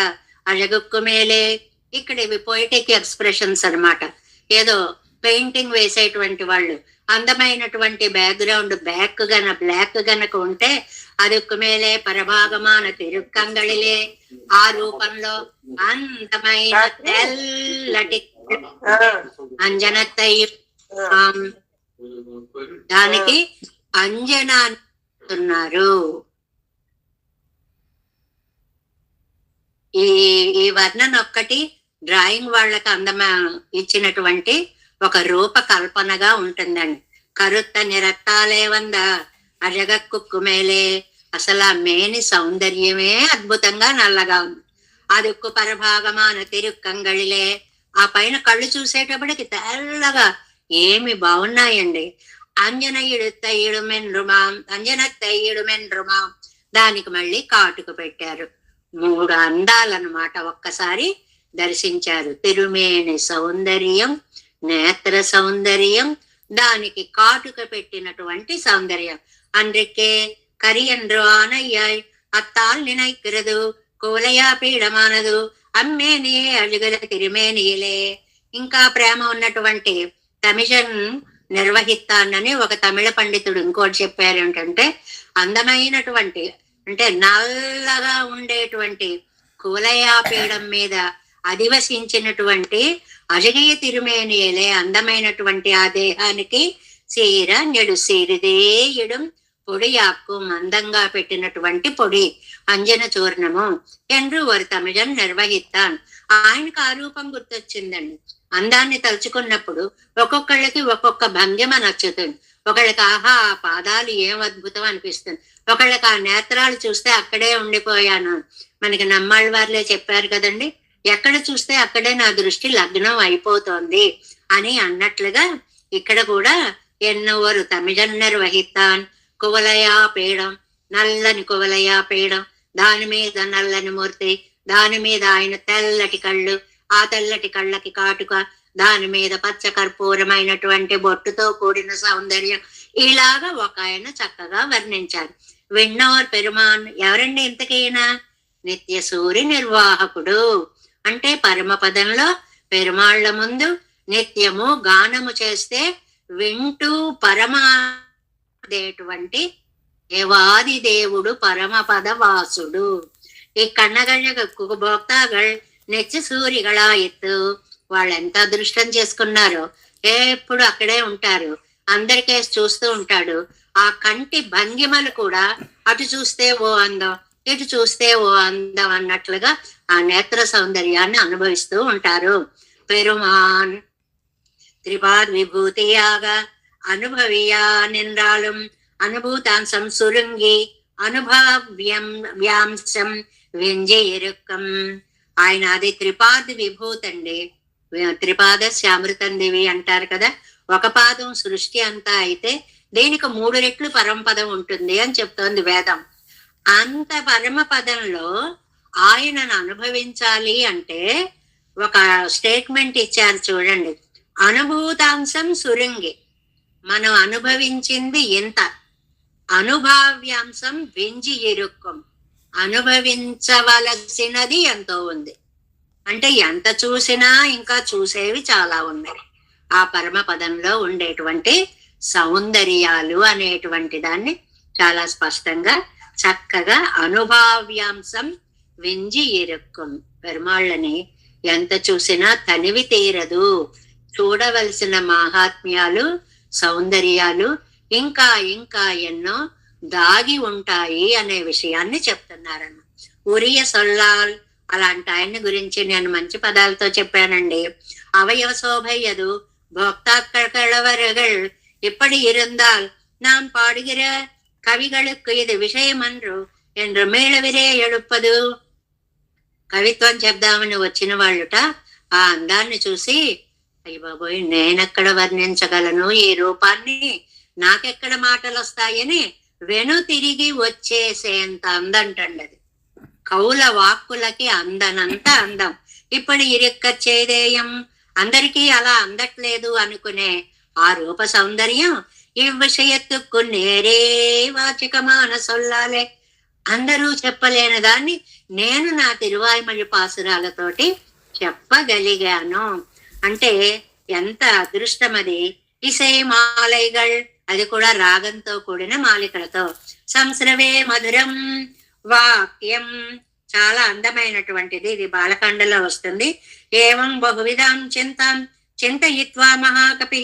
అழகுக்கு మేలే. ఇక్కడ ఇవి పోయిటిక్ ఎక్స్ప్రెషన్స్ అన్నమాట. ఏదో పెయింటింగ్ వేసేటువంటి వాళ్ళు అందమైనటువంటి బ్యాక్గ్రౌండ్ బ్లాక్ గనక ఉంటే అదుక్కు మేలే పరభాగమాన తిరుక్కంగళిలే, ఆ రూపంలో అందమైన తెల్లటి అంజనత్తయ్య, దానికి అంజన అంటున్నారు. ఈ వర్ణన ఒక్కటి డ్రాయింగ్ వాళ్ళకి అందమా ఇచ్చినటువంటి ఒక రూపకల్పనగా ఉంటుందండి. కరుత్త నిరక్తాలే వంద అజగక్కు మేలే, అసలు ఆ మేని సౌందర్యమే అద్భుతంగా నల్లగా ఉంది. అదుక్కు పరభాగమాన తిరుక్కంగళిలే, ఆ పైన కళ్ళు చూసేటప్పటికి తెల్లగా ఏమి బాగున్నాయండి. అంజనయుడు మెన్రుమాం, దానికి మళ్ళీ కాటుకు పెట్టారు. 3 అందాలన్నమాట ఒక్కసారి దర్శించారు. తిరుమేని సౌందర్యం, నేత్ర సౌందర్యం, దానికి కాటుక పెట్టినటువంటి సౌందర్యం. అందుకే కరియన్రు ఆనయ్యాయ్ అత్తాల్ నినైక్కిరదు కోలయా పీడమానదు అమ్మేనే అజుగల తిరుమేనిలే. ఇంకా ప్రేమ ఉన్నటువంటి తమిళన్ నిర్వహిస్తానని ఒక తమిళ పండితుడు ఇంకోటి చెప్పారు. ఏంటంటే అందమైనటువంటి, అంటే నల్లగా ఉండేటువంటి కులయాపీఠం మీద అధివసించినటువంటి అజగయ తిరుమేనియలే, అందమైనటువంటి ఆ దేహానికి సీర నెడు సిరిదేయుడం పొడియాకు, మందంగా పెట్టినటువంటి పొడి అంజన చూర్ణము என்று ஒரு தமிழன் నిర్వహిస్తాన్. ఆయనకు ఆ రూపం గుర్తొచ్చిందండి. అందాన్ని తలుచుకున్నప్పుడు ఒక్కొక్కళ్ళకి ఒక్కొక్క భంగిమ నచ్చుతుంది. ఒకళ్ళకి ఆహా ఆ పాదాలు ఏం అద్భుతం అనిపిస్తుంది, ఒకళ్ళకి ఆ నేత్రాలు చూస్తే అక్కడే ఉండిపోయాను. మనకి నమ్మాళ్ళ వారిలే చెప్పారు కదండి, ఎక్కడ చూస్తే అక్కడే నా దృష్టి లగ్నం అయిపోతోంది అని అన్నట్లుగా ఇక్కడ కూడా ఎన్నోవరు తమిజన్నరు వహితాన్ కువలయా పీడం, నల్లని కువలయా పీడం, దాని మీద నల్లని మూర్తి, దాని మీద ఆయన తెల్లటి కళ్ళు, ఆ తెల్లటి కళ్ళకి కాటుక, దాని మీద పచ్చ కర్పూరమైనటువంటి బొట్టుతో కూడిన సౌందర్యం, ఇలాగా ఒక ఆయన చక్కగా వర్ణించారు. విన్నోర్ పెరుమాన్ ఎవరండి ఇంతకైనా? నిత్య సూరి నిర్వాహకుడు. అంటే పరమపదంలో పెరుమాళ్ల ముందు నిత్యము గానము చేస్తే వింటూ పరమాదేటువంటి దేవాది దేవుడు పరమపద వాసుడు. ಈ ಕಣ್ಣಗಳ್ಳ భోక్తాగళ్ నెచ్చి సూరిగళాయిత్తు. వాళ్ళు ఎంత అదృష్టం చేసుకున్నారో, ఎప్పుడు అక్కడే ఉంటారు, అందరికేసి చూస్తూ ఉంటాడు. ఆ కంటి భంగిమలు కూడా అటు చూస్తే ఓ అందం, ఇటు చూస్తే ఓ అందం అన్నట్లుగా ఆ నేత్ర సౌందర్యాన్ని అనుభవిస్తూ ఉంటారు. పెరుమాన్ త్రిపాద్ విభూతియాగా అనుభవియా నిండాலும் అనుభూతాంశం సురుంగి అనుభవ్యం వ్యాంశం వెంజే ఇరుక్కం. ఆయన అది త్రిపాద విభూతి అండి. త్రిపాద శ్యామృతం దేవి అంటారు కదా, ఒక పాదం సృష్టి అంతా అయితే దీనికి 3 రెట్లు పరమపదం ఉంటుంది అని చెప్తోంది వేదం. అంత పరమపదంలో ఆయనను అనుభవించాలి అంటే ఒక స్టేట్మెంట్ ఇచ్చారు చూడండి, అనుభూతాంశం సురంగి. మనం అనుభవించింది ఎంత, అనుభావ్యాంశం వెంజి ఇరుక్కం, అనుభవించవలసినది ఎంతో ఉంది. అంటే ఎంత చూసినా ఇంకా చూసేవి చాలా ఉన్నాయి. ఆ పరమపదంలో ఉండేటువంటి సౌందర్యాలు అనేటువంటి దాన్ని చాలా స్పష్టంగా చక్కగా అనుభావ్యాంశం వెంజి ఇరుక్కం. పెరుమాళ్ళని ఎంత చూసినా తనివి తీరదు. చూడవలసిన మహాత్మ్యాలు, సౌందర్యాలు ఇంకా ఇంకా ఎన్నో దాగి ఉంటాయి అనే విషయాన్ని చెప్తున్నారన్న. ఉరియ సొల్లాల్ అలాంటి ఆయన్ని గురించి నేను మంచి పదాలతో చెప్పానండి. అవయవ శోభయ్యదు భోక్తాக்களவர்கள் இப்படி இருந்தால் நாம் பாடுகிற கவிகளுக்கு இது விஷயமன்று என்று மேళవిరే எழுப்பదు. కవిత్వం చెప్దామని వచ్చిన వాళ్ళుట ఆ అందాన్ని చూసి, అయ్య బాబోయ్ నేనెక్కడ వర్ణించగలను ఈ రూపాన్ని, నాకెక్కడ మాటలు వస్తాయని వెను తిరిగి వచ్చేసేంత అందంటండి అది. కౌల వాక్కులకి అందనంత అందం. ఇప్పుడు ఇరుక్క చేదేయం, అందరికీ అలా అందట్లేదు అనుకునే ఆ రూప సౌందర్యం ఇవ్విషయత్తుకు నేరే వాచికమాన సొల్లాలే. అందరూ చెప్పలేని దాన్ని నేను నా తిరువాయిమళి పాసురాలతోటి చెప్పగలిగాను అంటే ఎంత అదృష్టం అది. ఇసే మాలైగళ్, అది కూడా రాగంతో కూడిన మాలికలతో. సంస్రవే మధురం వాక్యం, చాలా అందమైనటువంటిది. ఇది బాలకాండలో వస్తుంది. ఏవం బహువిధాం చింతాం చింతయిత్వా మహాకపి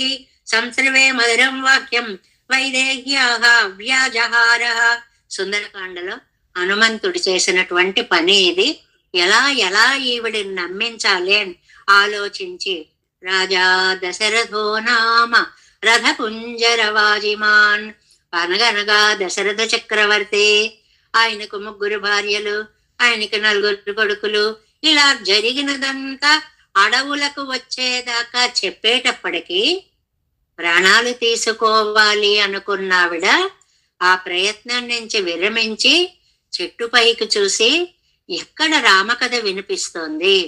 సంస్రవే మధురం వాక్యం వైదేహ్యాః వ్యాజహారః. సుందరకాండలో హనుమంతుడు చేసినటువంటి పని ఇది. ఎలా ఎలా ఈవిడిని నమ్మించాలి అని ఆలోచించి, రాజా దశరథో నామ రథకుంజరవాజిమాన్, అనగనగా దశరథ చక్రవర్తి, ఆయనకు 3 భార్యలు, ఆయనకి 4 కొడుకులు. ఇలా జరిగినదంతా అడవులకు వచ్చేదాకా చెప్పేటప్పటికి ప్రాణాలు తీసుకోవాలి అనుకున్నావిడ ఆ ప్రయత్నం నుంచి విరమించి చెట్టు పైకి చూసి, ఎక్కడ రామకథ వినిపిస్తోంది,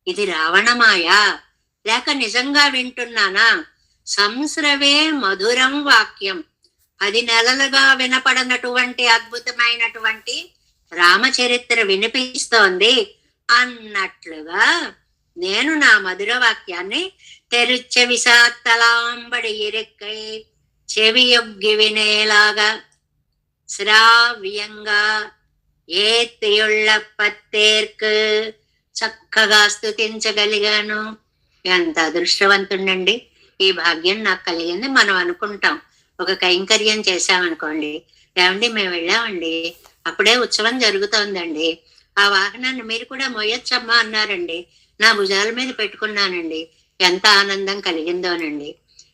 ఇది రావణమాయ లేక నిజంగా వింటున్నానా? సంస్రవే మధురం వాక్యం, 10 నెలలుగా వినపడనటువంటి అద్భుతమైనటువంటి రామచరిత్ర వినిపిస్తోంది అన్నట్లుగా నేను నా మధుర వాక్యాన్ని తెరుచ్చ విసాత్తలాంబడి ఇరుక్కై చెవియొగ్గి వినేలాగా శ్రావ్యంగా ఏత్తియుళ్ళ పత్తేర్కు చక్కగా స్తుతించగలిగాను. ఎంత అదృష్టవంతుండండి, ఈ భాగ్యం నాకు కలిగింది. మనం అనుకుంటాం ఒక కైంకర్యం చేశామనుకోండి, ఏమండి మేము వెళ్ళామండి, అప్పుడే ఉత్సవం జరుగుతోందండి, ఆ వాహనాన్ని మీరు కూడా మోయొచ్చమ్మా అన్నారండి, నా భుజాల మీద పెట్టుకున్నానండి. ఎంత ఆనందం కలిగిందోనండి.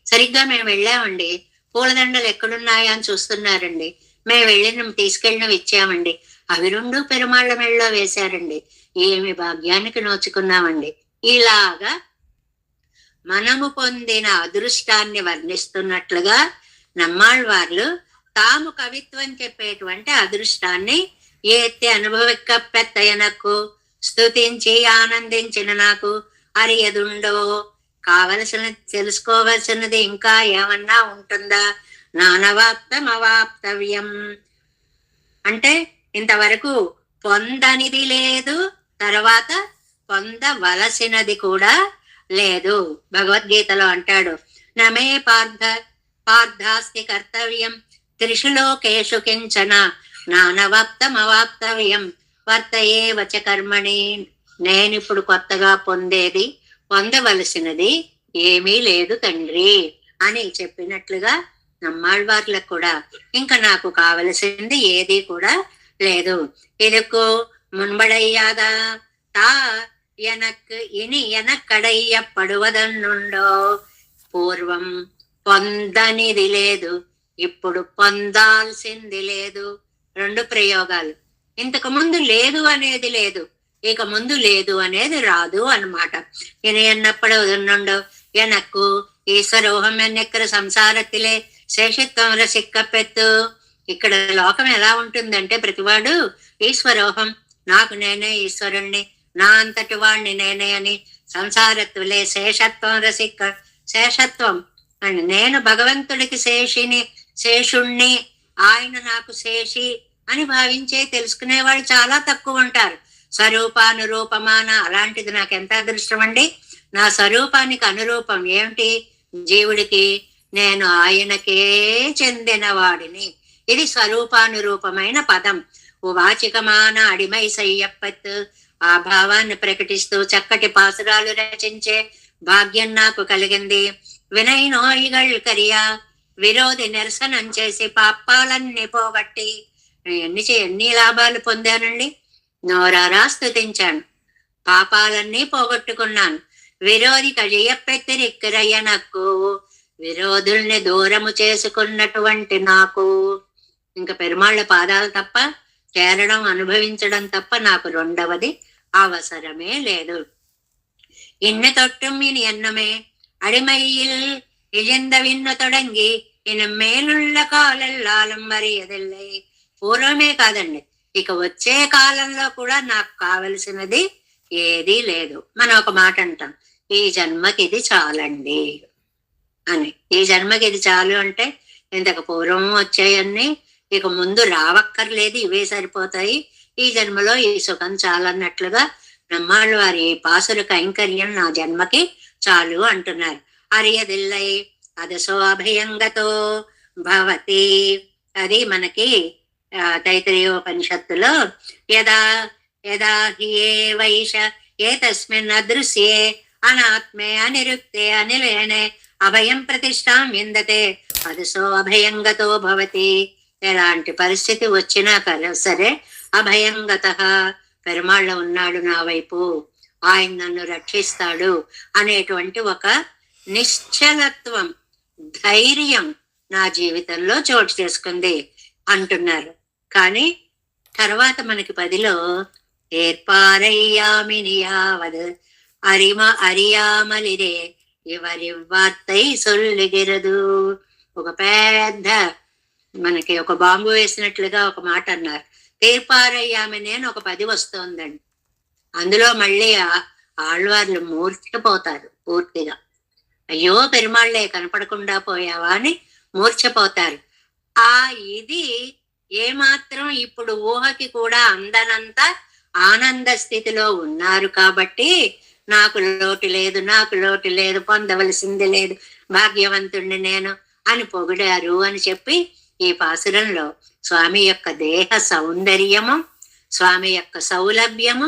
సరిగ్గా మేము వెళ్ళామండి. పూలదండలు ఎక్కడున్నాయా అని చూస్తున్నారండి. మేము తీసుకెళ్ళినవి ఇచ్చామండి. అవి 2 పెరుమాళ్ళ మెళ్ళలో వేశారండి. ఏమి భాగ్యానికి నోచుకున్నామండి. ఇలాగా మనము పొందిన అదృష్టాన్ని వర్ణిస్తున్నట్లుగా నమ్మాళ్ళవార్లు తాము కవిత్వం చెప్పేటువంటి అదృష్టాన్ని ఏత్తి అనుభవిక్క పెత్తయనకు స్తుతించి ఆనందించిన నాకు అరియదుండో, కావలసిన తెలుసుకోవలసినది ఇంకా ఏమన్నా ఉంటుందా? నానవాప్తం అవాప్తవ్యం అంటే ఇంతవరకు పొందనిది లేదు, తర్వాత పొందవలసినది కూడా లేదు. భగవద్గీతలో అంటాడు, నమే పార్థాస్తి కర్తవ్యం త్రిషు లోకేషు కించన నానవాప్తం అవాప్తవ్యం వర్తయే వచ కర్మణి. నేనిప్పుడు కొత్తగా పొందవలసినది ఏమీ లేదు తండ్రి అని చెప్పినట్లుగా నమ్మాళ్ళవార్లకు కూడా ఇంకా నాకు కావలసింది ఏది కూడా లేదు. ఇదకు మున్బడయ్యాదా తా ఎనక్ ఇని ఎనక్కడయ్యப்படுవదన్నుండో. పూర్వం పొందనిది లేదు, ఇప్పుడు పొందాల్సింది లేదు. 2 ప్రయోగాలు. ఇంతకు ముందు లేదు అనేది లేదు, ఇక ముందు లేదు అనేది రాదు అన్నమాట. ఇని ఎన్నప్పుడు ఎనక్కు ఈశ్వరోహం ఎన్నెక్కర సంసారத்திலே శేషత్వం రసిక్కపెత్తు. ఇక్కడ లోకం ఎలా ఉంటుందంటే ప్రతివాడు ఈశ్వరోహం, నాకు నేనే ఈశ్వరుణ్ణి, నా అంతటి వాణ్ణి నేనే అని సంసారత్తులే శేషత్వం రసిక్క. శేషత్వం అని నేను భగవంతుడికి శేషుణ్ణి, ఆయన నాకు శేషి అని భావించే తెలుసుకునే వాళ్ళు చాలా తక్కువ ఉంటారు. స్వరూపానురూపమాన అలాంటిది నాకు ఎంత అదృష్టం అండి. నా స్వరూపానికి అనురూపం ఏమిటి? జీవుడికి నేను ఆయనకే చెందిన వాడిని. ఇది స్వరూపానురూపమైన పదం. వాచికమాన అడిమై సయ్యప్పత్. ఆ భావాన్ని ప్రకటిస్తూ చక్కటి పాసురాలు రచించే భాగ్యం నాకు కలిగింది. వినయ్ నోయిగళ్ కరియా విరోధి నిరసనం చేసి పాపాలన్నీ పోగొట్టి ఎన్ని లాభాలు పొందానండి. నోరారా స్తుతించాను, పాపాలన్నీ పోగొట్టుకున్నాను. విరోధి కజయపెత్తిరిక్కరయ్య నాకు, విరోధుల్ని దూరము చేసుకున్నటువంటి నాకు ఇంకా పెరుమాళ్ళ పాదాలు తప్ప చేరడం అనుభవించడం తప్ప నాకు రెండవది అవసరమే లేదు. ఇన్న తొట్టుం ఇని ఎన్నమే అడిమయ్యిల్ ఇజంద విన్న తొడంగి ఇన మేలుళ్ళ కాలెల్లాలం మరియదిల్లై. పూర్వమే కాదండి, ఇక వచ్చే కాలంలో కూడా నాకు కావలసినది ఏదీ లేదు. మనం ఒక మాట అంటాం, ఈ జన్మకి ఇది చాలండి అని. ఈ జన్మకి ఇది చాలు అంటే ఇంతకు పూర్వం వచ్చాయన్నీ ఇక ముందు రావక్కర్లేదు, ఇవే సరిపోతాయి, ఈ జన్మలో ఈ సుఖం చాలన్నట్లుగా నమ్మాళ్ళు వారి పాసుల కైంకర్యం నా జన్మకి చాలు అంటున్నారు. అరియదిల్లై అదసో అభయంగతో భవతి. అది మనకి తైత్రీయోపనిషత్తులో యదా యదా హి వైష ఏ తస్మిన్ అదృశ్యే అనాత్మే అనిరుక్తే అనిలేనే అభయం ప్రతిష్టాం విందతే అదసో అభయంగతో భవతి. ఎలాంటి పరిస్థితి వచ్చినా సరే అభయంగత, పెరుమాళ్ళ ఉన్నాడు నా వైపు, ఆయన నన్ను రక్షిస్తాడు అనేటువంటి ఒక నిశ్చలత్వం, ధైర్యం నా జీవితంలో చోటు చేసుకుంది అంటున్నారు. కానీ తర్వాత మనకి 10లో ఏర్పారయ్యామినియావద్ అరియామలిరే ఎవరి వార్తై సొల్లుగిరదు. ఒక పెద్ద మనకి ఒక బాంబు వేసినట్లుగా ఒక మాట అన్నారు. తీర్పారయ్యామని అని ఒక 10 వస్తోందండి. అందులో మళ్ళీ ఆళ్వార్లు మూర్ఛపోతారు పూర్తిగా. అయ్యో పెరుమాళ్లే కనపడకుండా పోయావా అని మూర్ఛపోతారు. ఆ ఇది ఏమాత్రం ఇప్పుడు ఊహకి కూడా అందనంత ఆనంద స్థితిలో ఉన్నారు కాబట్టి నాకు లోటు లేదు, పొందవలసింది లేదు, భాగ్యవంతుణ్ణి నేను అని పొగిడారు అని చెప్పి ఈ పాసురంలో స్వామి యొక్క దేహ సౌందర్యము, స్వామి యొక్క సౌలభ్యము,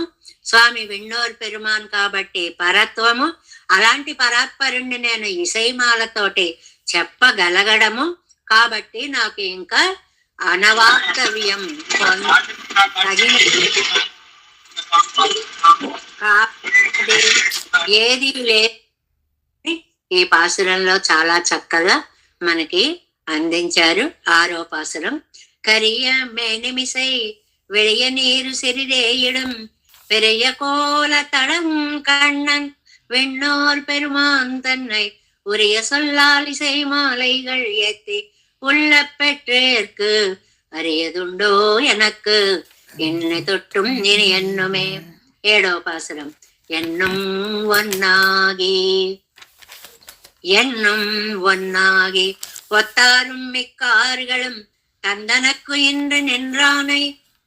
స్వామి విన్నోర్ పెరుమాన్ కాబట్టి పరత్వము, అలాంటి పరాత్పరుణ్ణి నేను ఇసైమాలతోటి చెప్పగలగడము కాబట్టి నాకు ఇంకా అనవాక్తవ్యం ఏది లేదు ఈ పాసురంలో చాలా చక్కగా మనకి అందించారు. 6వ పాసురం. కరియ మేనిమిసై வெளிய நீரு சிறிதேயிடும் பெரிய கோல தடம் கண்ணன் வெண்ணோர் பெருமான் தன்னை உரிய சொல்லால் இசை மாலைகள் ஏத்தி உள்ள பெற்றேற்கு அரியதுண்டோ எனக்கு என்னை தொட்டும் இனி என்னுமே. 7వ பாசுரம். என்னும் ஒன்னாகி என்னும் ஒன்னாகி ஒத்தாரும் மிக்கார்களும் தந்தனக்கு இன்று நின்றானை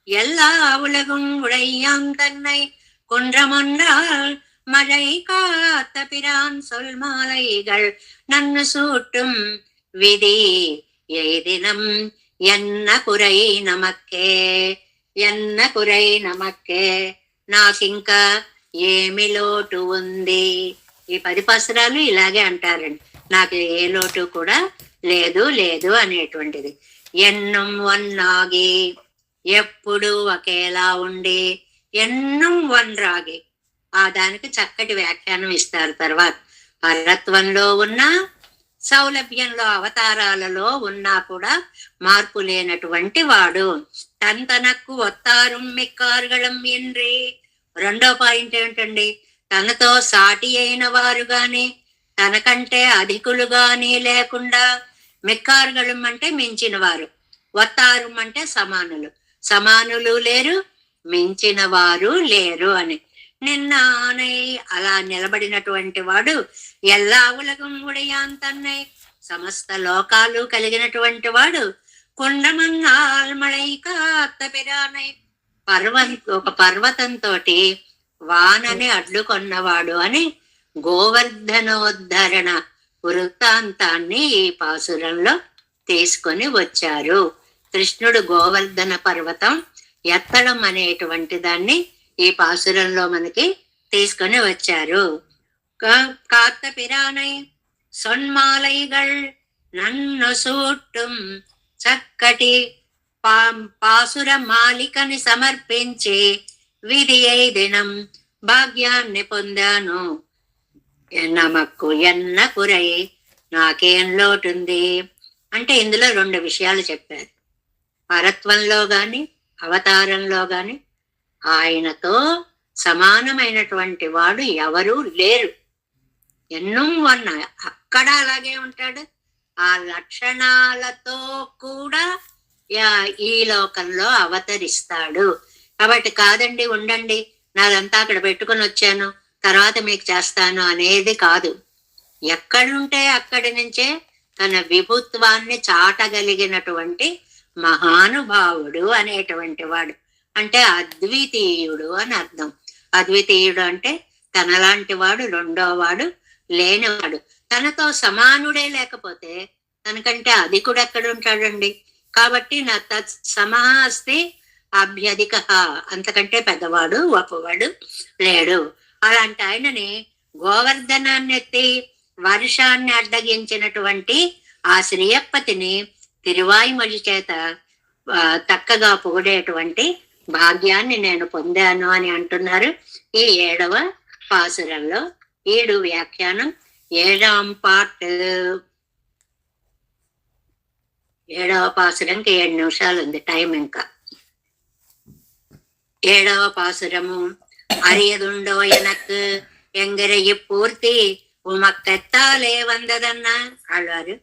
எல்லா உலகும் உடையான் தன்னை குன்றமொன்றால் மழை காத்த பிரான் சொல் மாலைகள் நன்னு சூட்டும் விதி ஏதினம் என்ன குறை நமக்கே என்ன కురై నమక్కే నాకింకా ఏమి లోటు ఉంది. ఈ 10 పాసురాలు ఇలాగే అంటారండి. నాకు ఏ లోటు కూడా లేదు లేదు అనేటువంటిది. ఎన్నం వన్నాగి ఎప్పుడు ఒకేలా ఉండి, ఎన్నం వన్రాగి దానికి చక్కటి వ్యాఖ్యానం ఇస్తారు. తర్వాత పరత్వంలో ఉన్న సౌలభ్యంలో అవతారాలలో ఉన్నా కూడా మార్పు లేనటువంటి వాడు. తనకు ఒత్తారు మిక్కారుగళం ఎండ్రి. 2వ పాయింట్ ఏంటండి? తనతో సాటి అయిన వారు గాని తనకంటే అధికులు గాని లేకుండా, మిక్కారుగళం అంటే మించిన వారు, ఒత్తారు అంటే సమానులు, సమానులు లేరు మించిన వారు లేరు అని. నిన్న అలా నిలబడినటువంటి వాడు ఎల్లా ఉలగం ఉడయాన్ తన్నై సమస్త లోకాలు కలిగినటువంటి వాడు కుండమన్నాల్మళై కాత్త పిరానై ఒక పర్వతంతో వానని అడ్డుకొన్నవాడు అని గోవర్ధనోద్ధరణ వృత్తాంతాన్ని ఈ పాసురంలో తీసుకొని వచ్చారు. కృష్ణుడు గోవర్ధన పర్వతం ఎత్తడం అనేటువంటి దాన్ని ఈ పాసురంలో మనకి తీసుకొని వచ్చారు. కాత్త పిరానై సొన్మాలైగల్ నన్ను సూట్టుం చక్కటి పాసుర మాలికని సమర్పించి విధి దినం భాగ్యాన్ని పొందాను. నమక్కు ఎన్న కురై నాకేం లోటుంది అంటే ఇందులో 2 విషయాలు చెప్పారు. పరత్వంలో గాని అవతారంలో గాని ఆయనతో సమానమైనటువంటి వాడు ఎవరూ లేరు. ఎన్నో వన్న అక్కడ అలాగే ఉంటాడు. ఆ లక్షణాలతో కూడా ఈ లోకంలో అవతరిస్తాడు. కాబట్టి కాదండి ఉండండి, నాదంతా అక్కడ పెట్టుకొని వచ్చాను, తర్వాత మీకు చేస్తాను అనేది కాదు. ఎక్కడుంటే అక్కడి నుంచే తన విభుత్వాన్ని చాటగలిగినటువంటి మహానుభావుడు అనేటువంటి వాడు. అంటే అద్వితీయుడు అని అర్థం. అద్వితీయుడు అంటే తనలాంటి వాడు రెండో వాడు లేనివాడు. తనతో సమానుడే లేకపోతే తనకంటే అధికుడు ఎక్కడ ఉంటాడండి? కాబట్టి నా సమహ అస్తి అభ్యధిక, అంతకంటే పెద్దవాడు గొప్పవాడు లేడు. అలాంటి ఆయనని గోవర్ధనాన్ని ఎత్తి వర్షాన్ని అడ్డగించినటువంటి ఆ శ్రీయప్పతిని తిరువాయిమొഴി చేత చక్కగా పొగిడేటువంటి భాగ్యాన్ని నేను పొందాను అని అంటున్నారు ఈ 7వ పాసురంలో. 7 వ్యాఖ్యానం. 7వ పార్ట్ 7వ పాసురంకి 7 నిమిషాలు ఉంది టైం. ఇంకా 7వ పాసురము. అరియదుండో ఎనకు ఎంగరయ్యి పూర్తి ఉమక్కెత్తాలే వందదన్నా ఆళ్వారు.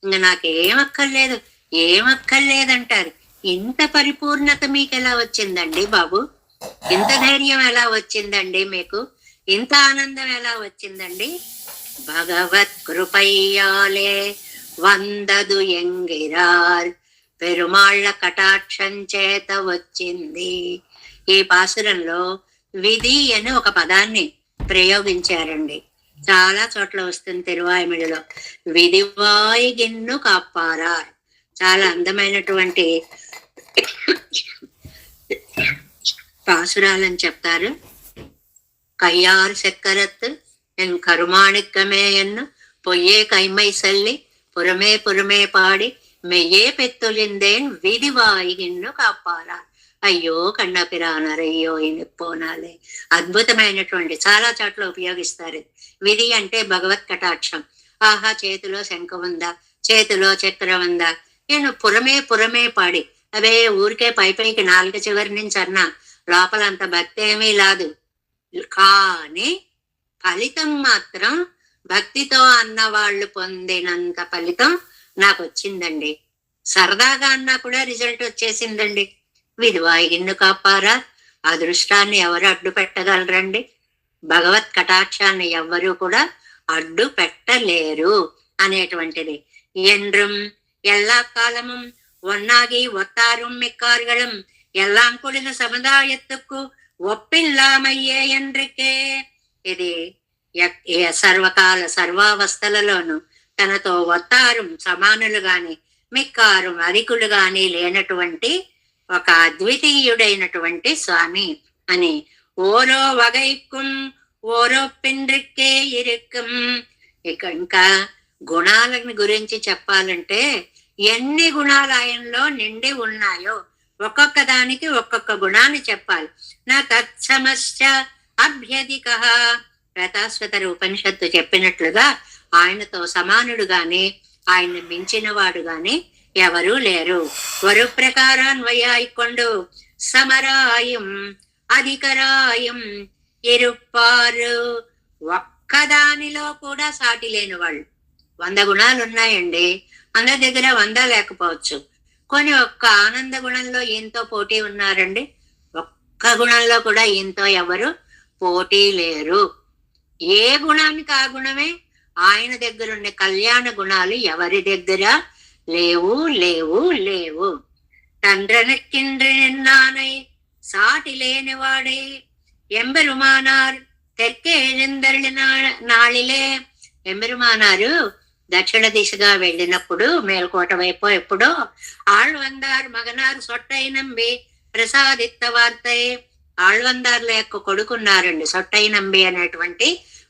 ఇంక నాకేమక్కర్లేదు ఏమక్కర్లేదంటారు. ఇంత పరిపూర్ణత మీకు ఎలా వచ్చిందండి బాబు? ఇంత ధైర్యం ఎలా వచ్చిందండి మీకు? ఇంత ఆనందం ఎలా వచ్చిందండి? భగవత్ కృపయ్యాలే వందదు ఎంగిరార్, పెరుమాళ్ల కటాక్షం చేత వచ్చింది. ఈ పాసురంలో విధి అని ఒక పదాన్ని ప్రయోగించారండి. చాలా చోట్ల వస్తుంది తిరువాయిమొழிలో. విధివాయి గిన్ను కాపారార్. చాలా అందమైనటువంటి పాసురాలని చెప్తారు. కయ్యారు చక్కరత్ ఎన్ కరుమాణిక్కమే ఎన్ను పొయ్యే కైమై సల్లి పురమే పురమే పాడి మెయ్యే పెత్తులిందేన్ విధివాయి గిన్ను కాపారార్. అయ్యో కన్నపిరానరయ్యో ఇనిప్పోనాలే. అద్భుతమైనటువంటి చాలా చోట్ల ఉపయోగిస్తారు. విధి అంటే భగవత్ కటాక్షం. ఆహా చేతిలో శంఖం ఉందా, చేతిలో చక్రం ఉందా, నేను పురమే పాడి అవే ఊరికే పైకి నాలుక చివరి నుంచి అన్నా లోపల అంత భక్తి ఏమీ లేదు. కానీ ఫలితం మాత్రం భక్తితో అన్న వాళ్ళు పొందినంత ఫలితం నాకు వచ్చిందండి. సరదాగా అన్నా కూడా రిజల్ట్ వచ్చేసిందండి. విధివాయిగిన్ను కాపారా, అదృష్టాన్ని ఎవరు అడ్డు పెట్టగలరండి? భగవత్ కటాక్షాన్ని ఎవ్వరూ కూడా అడ్డు పెట్టలేరు అనేటువంటిది. என்றும் எல்லா காலமும் ஒன்னாகி ஒத்தாரும் மிக்கார்களும் எல்லாங்குடின సముదాయత్తుకు ఒప్పిల్లామయ్యే ఎండ్రికే. ఇది సర్వకాల సర్వావస్థలలోనూ తనతో ఒత్తారు సమానులు గాని మిక్కారు అధికులు గాని లేనటువంటి ఒక అద్వితీయుడైనటువంటి స్వామి అని. ఓరో వగైక్కుం ఓరో పిండ్రిక్కే ఇరుక్కం. ఇంకా గుణాల గురించి చెప్పాలంటే ఎన్ని గుణాలు ఆయనలో నిండి ఉన్నాయో ఒక్కొక్క దానికి ఒక్కొక్క గుణాన్ని చెప్పాలి. నా తత్సమశ్చ అభ్యధిక. రతాశ్వతర ఉపనిషత్తు చెప్పినట్లుగా ఆయనతో సమానుడు గాని ఆయన్ని మించిన వాడు గాని ఎవరూ లేరు. వరు ప్రకారాన్వయాయికొండు సమరాయం అధికరాయం ఇరుప్పారు. ఒక్కదానిలో కూడా సాటి లేని వాళ్ళు. 100 గుణాలు ఉన్నాయండి, అందరి దగ్గర 100 లేకపోవచ్చు. కొన్ని ఒక్క ఆనంద గుణంలో ఈయనతో పోటీ ఉన్నారండి. ఒక్క గుణంలో కూడా ఈయనతో ఎవరు పోటీ లేరు. ఏ గుణానికి ఆ గుణమే. ఆయన దగ్గర ఉన్న కళ్యాణ గుణాలు ఎవరి దగ్గర లేవు లేవు లేవు. తండ్రనక్కిండ్రి నిన్నానై సాటి లేనివాడే ఎంబెరుమానార్ తెక్కే ఎందరి నాళిలే. ఎంబెరుమానారు దక్షిణ దిశగా వెళ్ళినప్పుడు మేల్కోట వైపు ఎప్పుడో ఆళ్వందార్ మగనారు సొట్టై నంబి ప్రసాదిత్త వార్తై. ఆళ్వందార్ల యొక్క కొడుకున్నారండి సొట్టై నంబి అనేటువంటి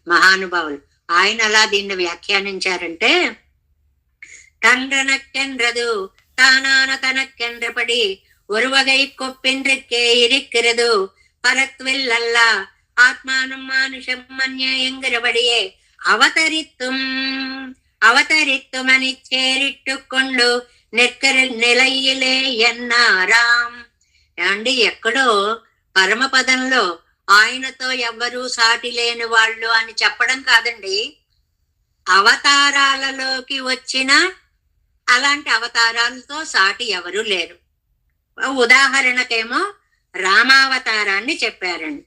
మహానుభావులు. ఆయన అలా దీన్ని వ్యాఖ్యానించారంటే, తండ్రనక్కెండ్రదు తానాన తనక్కెండ్రపడి ఒరువగై కొప్పిండ్రిక్కే ఇరిక్కిరదు పరత్విల్లల్ల ఆత్మానం మానుషం మన్య ఎంగిరబడియే అవతరిత్తుమని చేరిట్టుకొండు నిలయిలే ఎన్నారాం. అండి ఎక్కడో పరమపదంలో ఆయనతో ఎవ్వరూ సాటి లేని వాళ్ళు అని చెప్పడం కాదండి, అవతారాలలోకి వచ్చిన అలాంటి అవతారాలతో సాటి ఎవరు లేరు. ఉదాహరణకేమో రామావతారాన్ని చెప్పారండి.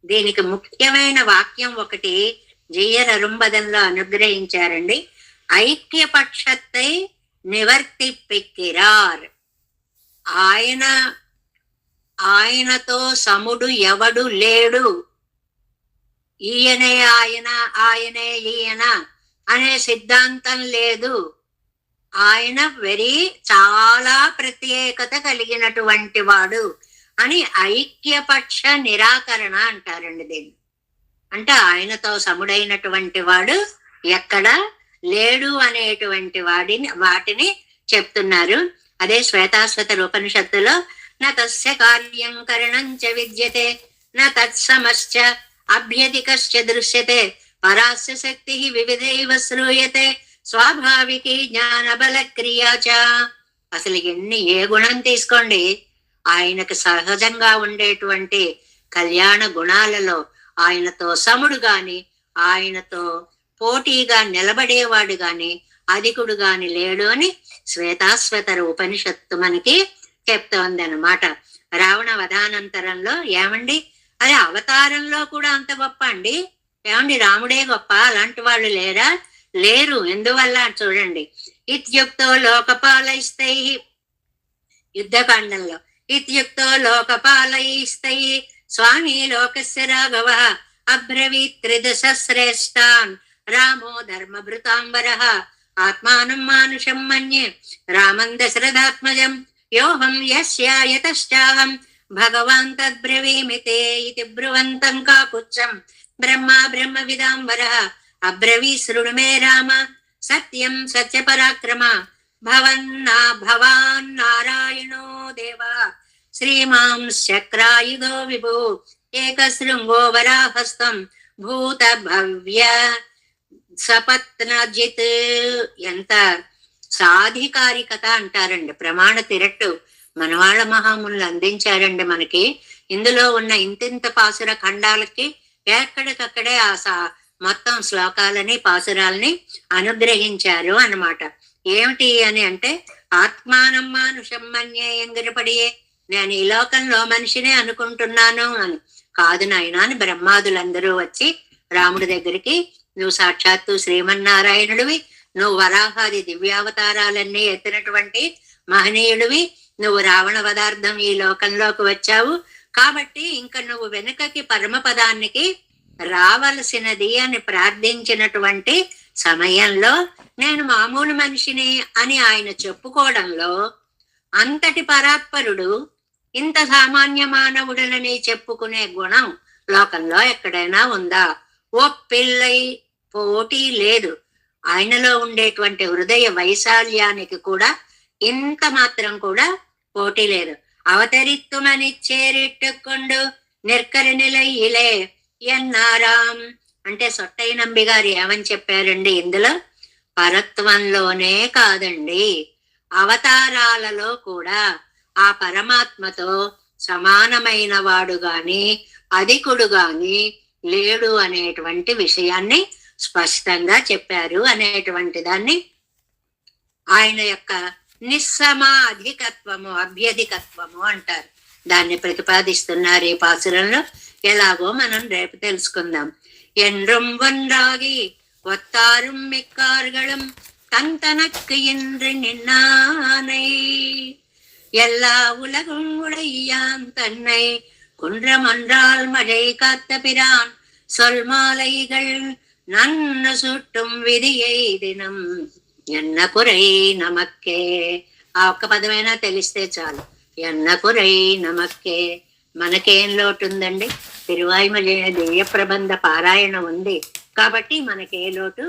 దీనికి ముఖ్యమైన వాక్యం ఒకటి జియ్యర్ అరుంబదంలో అనుగ్రహించారండి. ఐక్యపక్షత్తై నివర్తిప్పిక్కిరార్. ఆయనతో సముడు ఎవడు లేడు, ఈయనే ఆయన ఆయనే ఈయన అనే సిద్ధాంతం లేదు. ఆయన చాలా ప్రత్యేకత కలిగినటువంటి వాడు అని ఐక్యపక్ష నిరాకరణ అంటారండి దీన్ని. అంటే ఆయనతో సముడైనటువంటి వాడు ఎక్కడ లేడు అనేటువంటి వాటిని చెప్తున్నారు. అదే శ్వేతాశ్వతర ఉపనిషత్తులో న తస్య కార్యం కరణం చ విద్యతే న తత్సమశ్చ అభ్యధికశ్చ దృశ్యతే పరాస్య శక్తి వివిధైవ శ్రూయతే స్వాభావికి జ్ఞాన బల క్రియాచ. అసలు ఏ గుణం తీసుకోండి, ఆయనకు సహజంగా ఉండేటువంటి కళ్యాణ గుణాలలో ఆయనతో సముడు గాని ఆయనతో పోటీగా నిలబడేవాడు గాని అధికుడు గాని లేడు అని శ్వేతాశ్వతర ఉపనిషత్తు మనకి చెప్తోంది అన్నమాట. రావణ వధానంతరంలో ఏమండి, అదే అవతారంలో కూడా అంత గొప్ప అండి. ఏమండి రాముడే గొప్ప, అలాంటి వాళ్ళు లేరా? లేరు. ఎందువల్ల చూడండి, ఇత్యుక్తో లోకపాలైస్తై, యుద్ధకాండంలో ఇత్యుక్తో లోకపాలైస్తై స్వామి లోకస్య రాఘవ అబ్రవీత్ త్రిదశ శ్రేష్టాన్ రామో ధర్మభృతాంబరః ఆత్మానం మానుషం మన్యే రామం దశరథాత్మజం యోహం యస్యాయతశ్చాహం భగవాన్ తద్బ్రవీమితే ఇతి బ్రువంతం కాకుచ్చం బ్రహ్మా బ్రహ్మవిదాంబరః అబ్రవీ శృణు మే రామ సత్యం సత్యపరాక్రమ భవాన్ నారాయణో దేవ శ్రీమాంశ్చక్రాయుధో విభు ఏకశృంగో వరాహస్తం భూత భవ్య సపత్నజిత్. ఎంత సాధికారికత అంటారండి, ప్రమాణ తిరట్టు మనవాళ్ళ మహాములు అందించారండి మనకి. ఇందులో ఉన్న ఇంతింత పాసుర ఖండాలకి ఎక్కడికక్కడే మొత్తం శ్లోకాలని పాసురాలని అనుగ్రహించారు అన్నమాట. ఏమిటి అని అంటే, ఆత్మానం మానుషం మన్యే ఎంగిరపడియే, నేను ఈ లోకంలో మనిషినే అనుకుంటున్నాను అని. కాదు నాయనా అని బ్రహ్మాదులందరూ వచ్చి రాముడి దగ్గరికి, నువ్వు సాక్షాత్తు శ్రీమన్నారాయణుడివి, నువ్వు వరాహాది దివ్యావతారాలన్నీ ఎత్తినటువంటి మహనీయుడివి, నువ్వు రావణ పదార్థం ఈ లోకంలోకి వచ్చావు కాబట్టి ఇంకా నువ్వు వెనుకకి పరమపదానికి రావలసినది అని ప్రార్థించినటువంటి సమయంలో నేను మామూలు మనిషిని అని ఆయన చెప్పుకోవడంలో అంతటి పరాత్పరుడు ఇంత సామాన్య మానవుడనని చెప్పుకునే గుణం లోకంలో ఎక్కడైనా ఉందా? ఓ పిల్లై పోటీ లేదు. ఆయనలో ఉండేటువంటి హృదయ వైశాల్యానికి కూడా ఇంత మాత్రం కూడా పోటీ లేదు. అవతరిత్తుమని చేరిట్టుకొండు నిర్కరి నిలయిలే ఎన్నారాం అంటే సొట్టై నంబి గారు ఏమని చెప్పారండి ఇందులో? పరత్వంలోనే కాదండి, అవతారాలలో కూడా ఆ పరమాత్మతో సమానమైన వాడు గాని అధికుడు గాని లేడు అనేటువంటి విషయాన్ని స్పష్టంగా చెప్పారు అనేటువంటి దాన్ని ఆయన యొక్క నిస్సమాధికత్వము అభ్యధికత్వము అంటారు. దాన్ని ప్రతిపాదిస్తున్నారు ఈ పాసురంలో. ఎలాగో మనం రేపు తెలుసుకుందాం. என்றும் ஒன்றாகி ஒத்தாரும் மிக்கார்களும் தன் தனக்கு என்று நின்னானை எல்லா உலகும் உடையான் தன்னை குன்றமன்றால் மழை காத்த பிரான் சொல் மாலைகள் நன்னு சுட்டும் விதியை దినం ఎన్న కురై నమక్కే. ఆ ఒక్క పదమైనా తెలిస్తే చాలు. ఎన్న కురై నమక్కే. మనకేం లోటు ఉందండి? తిరువాయిమలై దివ్య ప్రబంధ పారాయణ ఉంది కాబట్టి మనకే లోటు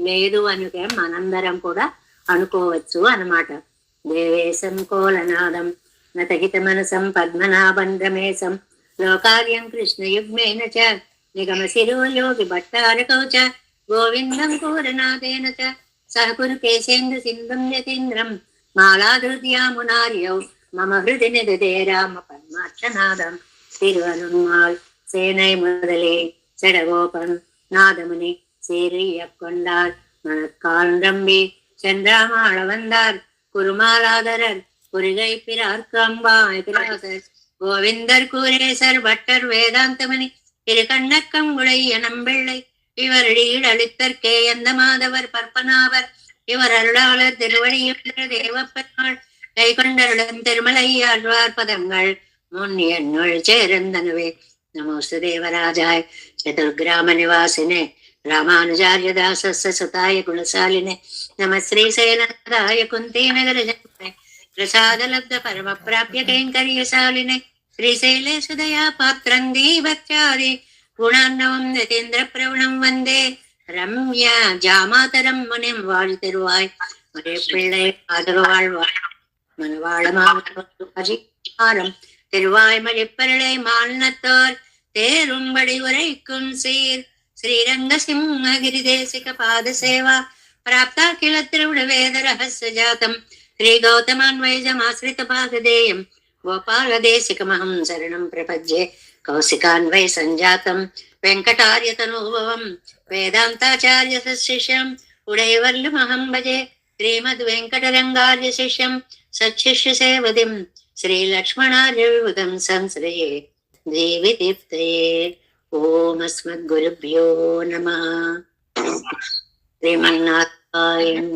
లేదు అనుకే మనందరం కూడా అనుకోవచ్చు అన్నమాట. దేవేశం కోలనాదం నతహిత మనసం పద్మనాభం రమేశం లోకార్యం కృష్ణయుగ్మేన చ నిగమ శిరో యోగి భట్టారకౌ చ గోవిందం కోరనాథేన చ సహకురు కేశేంద్ర సింధుం యతీంద్రం మాలాధృత్యామునార్యౌ మమ హృది నిధే రామ పద్మాక్షనాదం తిరువనుమాల్ சேனை முதலே செடகோபன் நாதமுனி சீரிய கொண்டார் மணக்கால் நம்பி சென்றாமாள வந்தார் குருமாலாதரர் குருகை பிரார்க்கம்பாசர் கோவிந்தர் கூரேசர் பட்டர் வேதாந்தமணி திருக்கண்ணக்கம் உடைய நம்பிள்ளை இவரடியில் அளித்தற்கே எந்த மாதவர் பற்பனாவர் இவர் அருளாளர் திருவடியுள்ள தேவப்பெருமாள் கை கொண்டருடன் திருமலை ஆழ்வார் பதங்கள் முன் என்னுள் சேர்ந்தனவே. नमोस्तु देवराजाय चतुर्ग्राम निवासिने रामानुजार्य दासस्य सुताय गुणशालिने नमः श्रीशैलनाथाय कुन्ती नगर जने प्रसाद लब्ध परम प्राप्य कैंकर्यशालिने श्रीशैलेश दया पात्रं दीभक्त्यादि गुणान्नवं यतीन्द्र प्रवणं वन्दे रम्य जामातरं मुनिं वाळ्तिरुवाय मरे पिळ्ळै पादुवाळ्वाळ मनवाळमाजिकारं திருவாய்மொழிப்பருளை மால்நத்தோர் தேரும்படி உரைக்கும் சீர் ஸ்ரீரங்க சிம்மகிரி தேசிக பாத சேவா பிராப்தா கிள திருவிட வேத ரகசிய ஜாதம் ஸ்ரீ கௌதமான்வைஜமாசிரித பாகதேயம் கோபால தேசிகமஹம் சரணம் பிரபஜ்யே கௌசிகான்வை சஞ்சாத்தம் வெங்கடார்ய தனூபவம் வேதாந்தாச்சார்ய சிஷ்யம் உடையவல்லுமஹம் பஜே ஸ்ரீமத் வெங்கடரங்கார்ய சிஷ்யம் சச்சிஷ்ய சேவதிம் श्रीलक्ष्मणार्युदं संश्रये देवीदीप्तये. ओम अस्मद्गुरुभ्यो नमः. श्रीमन्नारायण